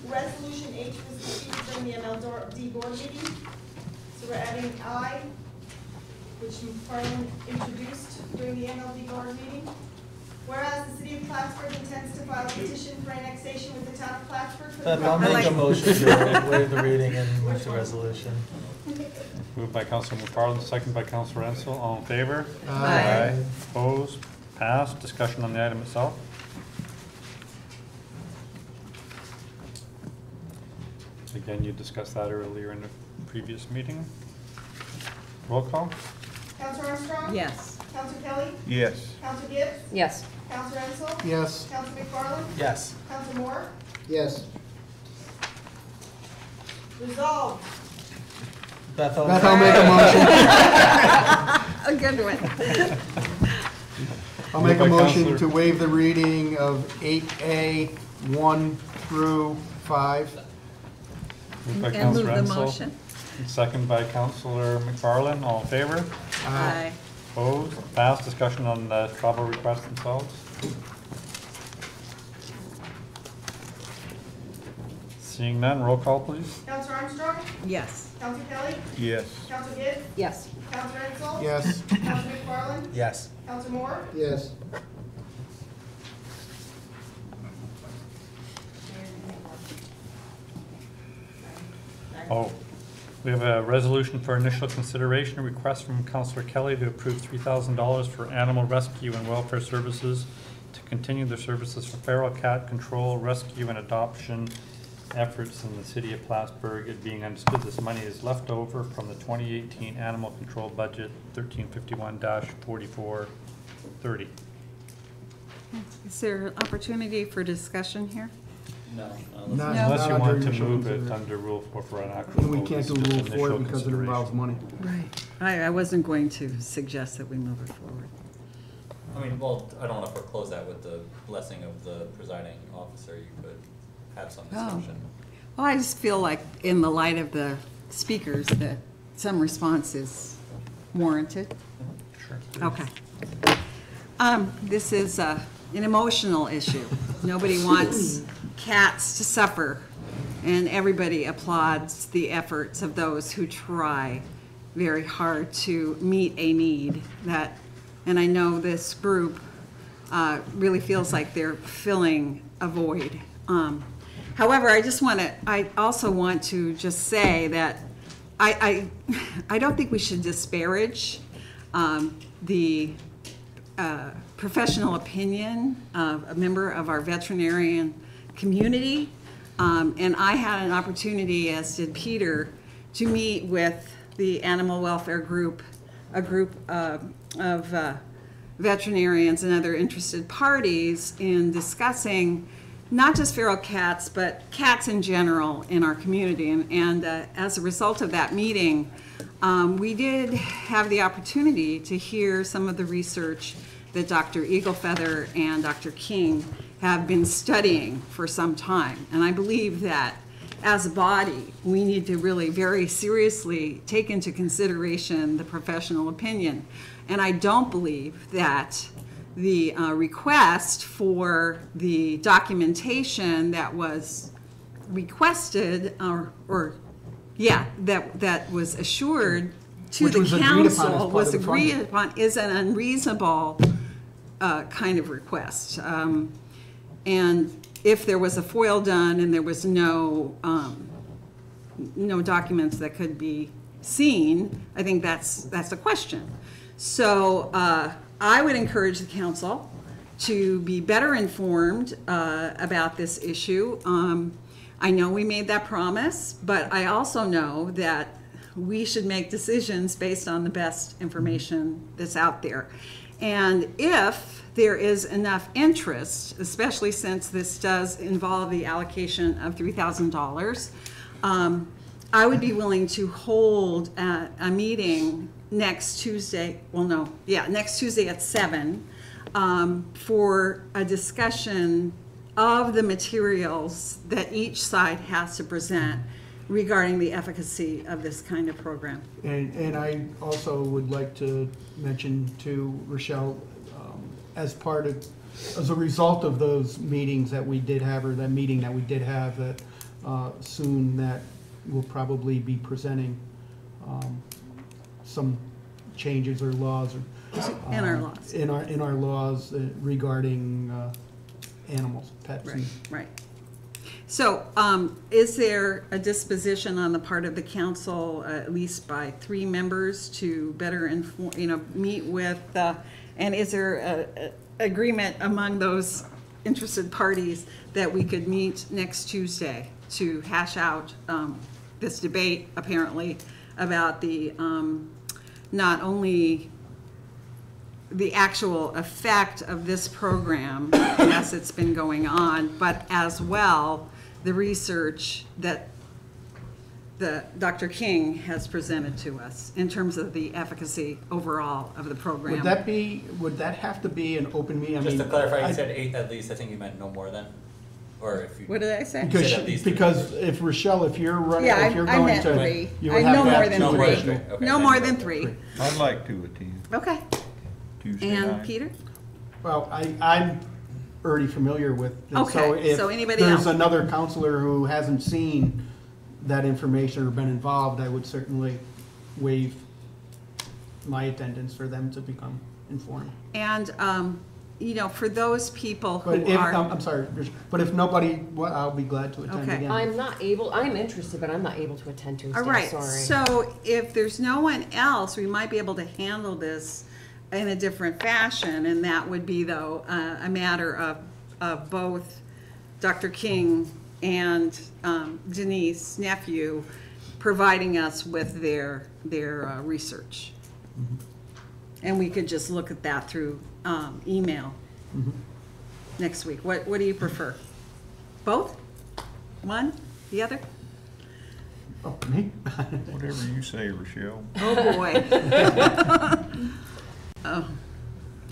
Resolution H was defeated during the MLD board meeting. So we're adding I, which McFarland introduced during the MLD board meeting. Whereas the city of Plattsburgh intends to file a petition for annexation with the town of Plattsburgh. For Beth, I'll make a motion to waive the reading and move to resolution. Moved by Councilor McFarland, second by Councilor Ensel. All in favor? Aye. Opposed? Passed. Discussion on the item itself? Again, you discussed that earlier in the previous meeting. Roll call? Councilor Armstrong? Yes. Councilor Kelly? Yes. Councilor Gibbs? Yes. Councilor Ensel? Yes. Councilor McFarland? Yes. Councilor Moore? Yes. Resolved. Beth, Beth, I'll make a motion. A good one. I'll make a Moved by motion Counselor- to waive the reading of 8A 1 through 5. Moved by And move Councilor the Ensel. motion. Second by Councilor McFarland. All in favor? Aye. Opposed? Passed. Discussion on the travel requests themselves? Seeing none, roll call, please. Councilor Armstrong? Yes. Councilor Kelly? Yes. Councilor Gibbs? Yes. Councilor Ensel? Yes. Councilor McFarland? Yes. Councilor Moore? Yes. Oh, we have a resolution for initial consideration, a request from Councilor Kelly to approve $3,000 for animal rescue and welfare services to continue their services for feral cat control, rescue, and adoption efforts in the city of Plattsburgh. It being understood this money is left over from the 2018 animal control budget 1351-4430. Is there an opportunity for discussion here? No. Not- Unless you not want under to initial move it consideration. under Rule 4 for an actual And we vote. can't This do is just Rule 4 initial because it involves money. Right. I wasn't going to suggest that we move it forward. I mean, well, I don't want to foreclose that with the blessing of the presiding officer. You could have some discussion. Well, I just feel like in the light of the speakers that some response is warranted. Sure. Okay. This is an emotional issue. Nobody wants cats to suffer, and everybody applauds the efforts of those who try very hard to meet a need that, and I know this group really feels like they're filling a void. However, I also want to just say that I don't think we should disparage the professional opinion of a member of our veterinarian community. And I had an opportunity, as did Peter, to meet with the animal welfare group, a group of veterinarians and other interested parties in discussing not just feral cats, but cats in general in our community. And as a result of that meeting, we did have the opportunity to hear some of the research that Dr. Eaglefeather and Dr. King have been studying for some time. And I believe that as a body, we need to really very seriously take into consideration the professional opinion. And I don't believe that the request for the documentation that was requested, that was assured to Which the was agreed upon as council part was of the agreed funding. upon is an unreasonable kind of request. And if there was a FOIL done and there was no documents that could be seen, I think that's a question. So I would encourage the council to be better informed about this issue. I know we made that promise, but I also know that we should make decisions based on the best information that's out there. And if there is enough interest, especially since this does involve the allocation of $3,000, I would be willing to hold a meeting next Tuesday, next Tuesday at 7, for a discussion of the materials that each side has to present regarding the efficacy of this kind of program. And I also would like to mention to Rochelle, as a result of those meetings that we did have, or that meeting that we did have, that soon that we'll probably be presenting some changes or laws, or In our laws. in our laws regarding animals, pets. Right, right. So, is there a disposition on the part of the council, at least by 3 members, to better inform, meet with, and is there a agreement among those interested parties that we could meet next Tuesday to hash out this debate, apparently, about the, not only the actual effect of this program as it's been going on, but as well the research that Dr. King has presented to us in terms of the efficacy overall of the program. Would that have to be an open meeting? Just to clarify, you said 8 at least. I think you meant no more than, or if you. What did I say? Because if Rochelle, if you're running, Yeah, if you're I going meant to, 3. you would have No to more have than 2 3. additional. Okay, No more than 3. I'd like to attend Okay. Tuesday And night. Peter? Well, I'm already familiar with this. Okay, so anybody if else? there's another counselor who hasn't seen that information or been involved, I would certainly waive my attendance for them to become informed. And, for those people But who if, are. I'm sorry, but if nobody, I'll be glad to attend Okay. again. I'm interested, but I'm not able to attend Tuesday, All right, sorry. so if there's no one else, we might be able to handle this in a different fashion, and that would be, though, a matter of both Dr. King and Denise, nephew, providing us with their research. Mm-hmm. And we could just look at that through email next week. What do you prefer? Both? One? The other? Oh, me? Whatever you say, Rochelle. Oh, boy. Oh.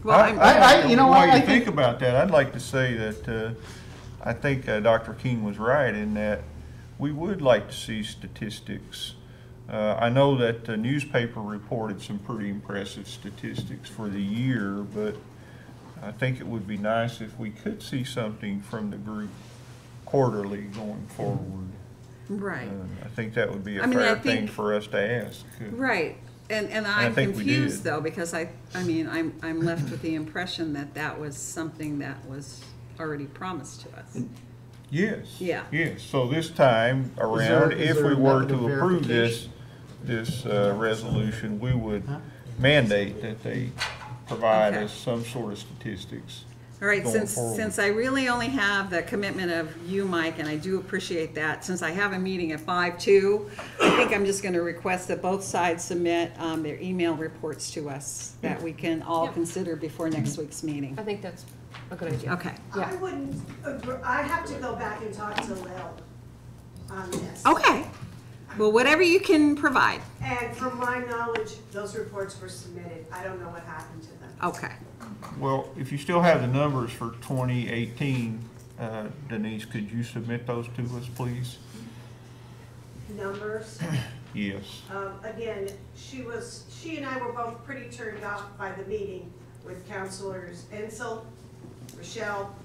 Well, While you think about that, I'd like to say that I think Dr. King was right in that we would like to see statistics. I know that the newspaper reported some pretty impressive statistics for the year, but I think it would be nice if we could see something from the group quarterly going forward. Right. I think that would be a I fair thing for us to ask. Right. And I I'm think we confused, did. though, because I'm left with the impression that was something that was already promised to us. Yes. Yeah. Yes, so this time around, is if there we a were method of to approve verification? this resolution, we would mandate that they provide Okay. us some sort of statistics. All right, going since forward. I really only have the commitment of you, Mike, and I do appreciate that, since I have a meeting at 5:02, I think I'm just gonna request that both sides submit their email reports to us that we can all consider before next week's meeting. I think that's a good idea. Okay. I wouldn't, I have to go back and talk to Lil on this. Okay. Well, whatever you can provide. And from my knowledge, those reports were submitted. I don't know what happened to them. Okay. Well, if you still have the numbers for 2018, Denise, could you submit those to us, please? Numbers. Yes. Again, she and I were both pretty turned off by the meeting with Councilors Ensel, Rochelle,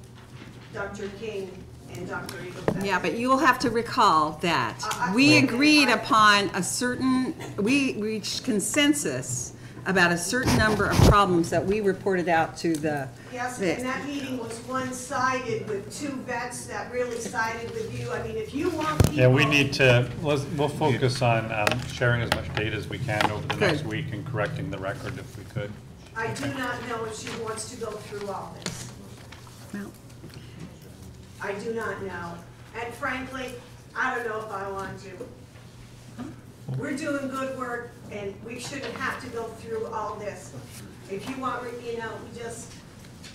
Dr. King, and Dr. Eagle. Yeah, but you will have to recall that we agreed upon a certain, we reached consensus about a certain number of problems that we reported out to the. Yes, and that meeting was one-sided with two vets that really sided with you. I mean, if you want people. Yeah, we need to, we'll focus on sharing as much data as we can over the next Good. week and correcting the record if we could. I do not know if she wants to go through all this. Well, I do not know. And frankly, I don't know if I want to. We're doing good work, and we shouldn't have to go through all this. If you want, you know, just,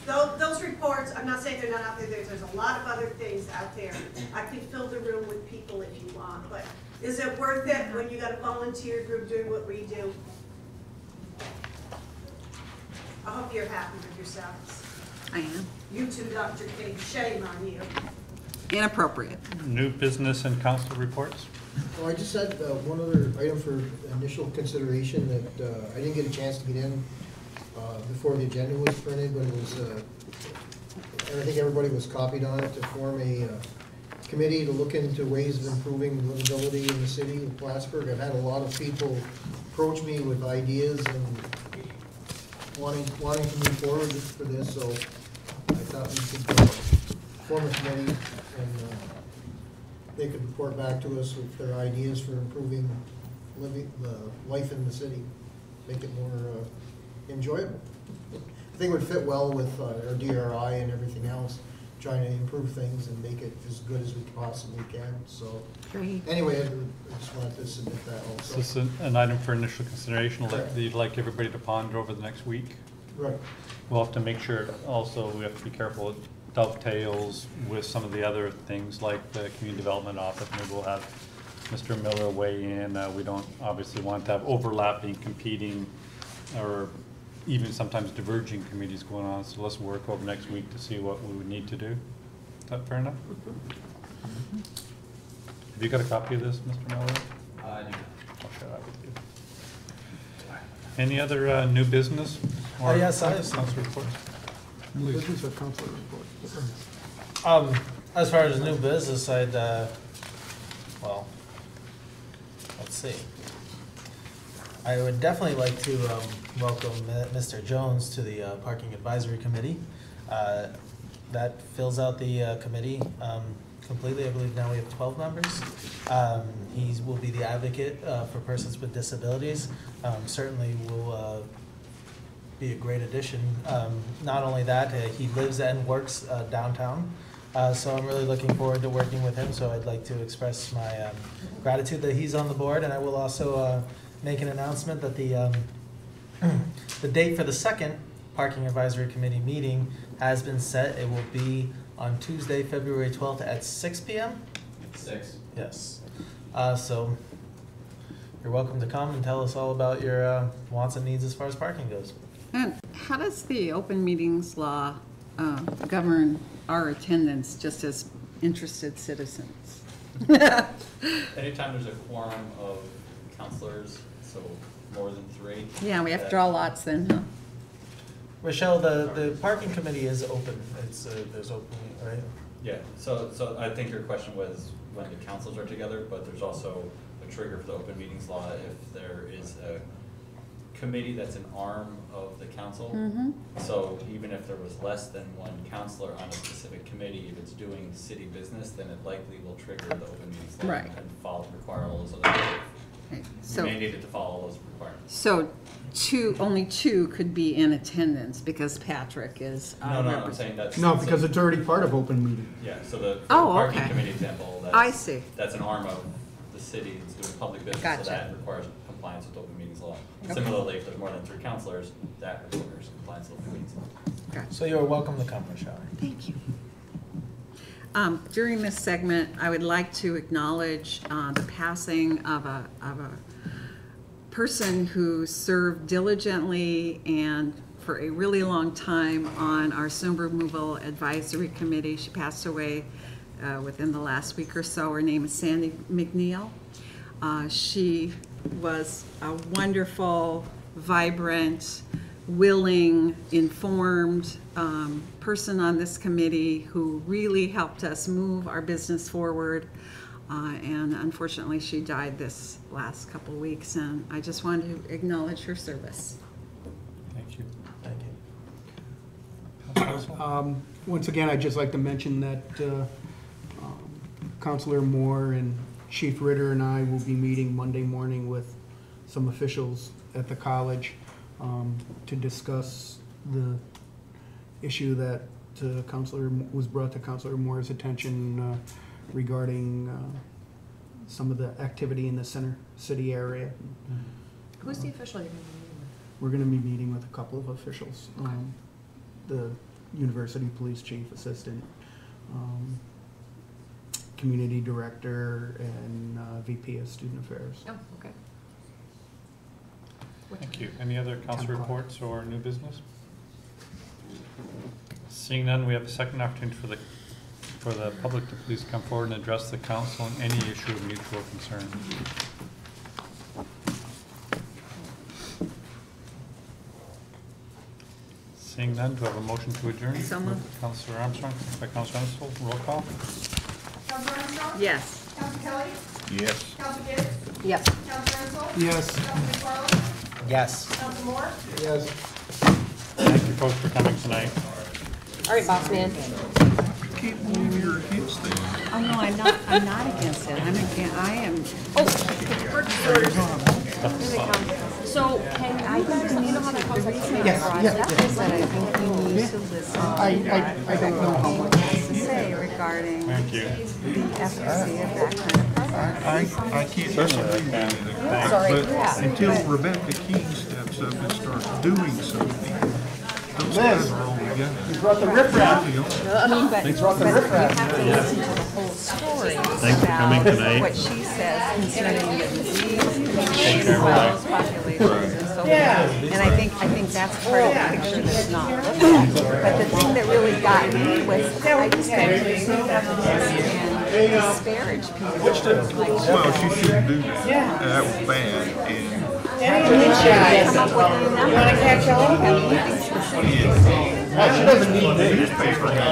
those reports, I'm not saying they're not out there, there's a lot of other things out there. I can fill the room with people if you want, but is it worth it when you got a volunteer group doing what we do? I hope you're happy with yourselves. I am. You too, Dr. King, shame on you. Inappropriate. New business and council reports? Well, I just had one other item for initial consideration that I didn't get a chance to get in before the agenda was printed, but it was, I think everybody was copied on it, to form a committee to look into ways of improving livability in the city of Plattsburgh. I've had a lot of people approach me with ideas and wanting to move forward for this, so I thought we could form a committee and they could report back to us with their ideas for improving life in the city, make it more enjoyable. I think it would fit well with our DRI and everything else, trying to improve things and make it as good as we possibly can. So, Great. Anyway, I just wanted to submit that also. So this is an item for initial consideration Correct. that you'd like everybody to ponder over the next week. Right. We'll have to make sure also, we have to be careful, it dovetails with some of the other things like the community development office. Maybe we'll have Mr. Miller weigh in. We don't obviously want to have overlapping, competing, or even sometimes diverging committees going on. So let's work over next week to see what we would need to do. Is that fair enough? Have you got a copy of this, Mr. Miller? I do. I'll share that with you. Any other new business? Or yes, I have some. council reports? Business or council report? As far as new business, I'd, well, let's see. I would definitely like to welcome Mr. Jones to the Parking Advisory Committee. That fills out the committee completely. I believe now we have 12 members. He will be the advocate for persons with disabilities. Certainly will be a great addition. Not only that, he lives and works downtown. So I'm really looking forward to working with him. So I'd like to express my gratitude that he's on the board. And I will also make an announcement that the date for the second Parking Advisory Committee meeting has been set. It will be on Tuesday, February 12th at 6 p.m. 6. Yes. So you're welcome to come and tell us all about your wants and needs as far as parking goes. And how does the open meetings law govern our attendance just as interested citizens? Anytime there's a quorum of counselors, so more than 3. Yeah, we have to draw lots then, huh? Rochelle, the parking committee is open. It's there's open, right? Yeah, so I think your question was when the councils are together, but there's also a trigger for the open meetings law if there is a committee that's an arm of the council. Mm-hmm. So even if there was less than one counselor on a specific committee, if it's doing city business, then it likely will trigger the open meetings law Right. and require all those other things. Okay, You may need it to follow all those requirements. So only two could be in attendance because Patrick is. No, I'm saying that's. No, because it's already part of open meeting. Yeah, so the Oh, parking okay. committee example, I see. That's an arm of the city that's doing public business, Gotcha. so that requires compliance with open meetings law. Okay. Similarly, if there's more than 3 counselors, that requires compliance with open meetings law. Gotcha. So you're welcome to come, Rochelle. Thank you. During this segment, I would like to acknowledge the passing of a person who served diligently and for a really long time on our snow removal advisory committee. She passed away within the last week or so. Her name is Sandy McNeil. She was a wonderful, vibrant, willing, informed person on this committee who really helped us move our business forward. And unfortunately, she died this last couple of weeks, and I just wanted to acknowledge her service. Thank you. Once again, I'd just like to mention that Councilor Moore and Chief Ritter and I will be meeting Monday morning with some officials at the college to discuss the issue that was brought to Councilor Moore's attention regarding some of the activity in the center city area. Who's the official you're going to be meeting with? We're going to be meeting with a couple of officials. The University Police Chief Assistant, Community Director, and VP of Student Affairs. Oh, okay. Thank you. Any other council reports or new business? Seeing none, we have a second opportunity for the public to please come forward and address the council on any issue of mutual concern. Seeing none, do I have a motion to adjourn? So moved. Councilor Armstrong, second by Councilor Ansel. Roll call. Councilor Armstrong? Yes. Councilor Kelly? Yes. Councilor Gibbs? Yes. Councilor Ansel? Yes. Councilor McFarland? Yes. Councilor Moore? Yes. Thank you folks for coming tonight. All right, boss man. Can't believe you're against that. Oh, no, I'm not against it. I am. Oh, purchase orders. Here they come. So can you guys, you know how that comes like? Yes, yes, Is that I think we need to listen. I don't know how much. Has to say regarding Thank you. the efficacy of that kind of program. I can't disagree with that. Sorry. But Yeah. until Rebecca King steps up and starts doing something, those guys are all we got. You brought the riffraff. But you brought the riffraff. have to listen to the whole story Thanks for coming about tonight. what she says concerning the disease, as well as populations and so forth. And I think that's part of the picture that's not looked at. But the thing that really got me was I just couldn't think of this and disparage people. Well, she shouldn't do that. That was bad. And Come up with a number. You want to catch on? she doesn't need the newspaper.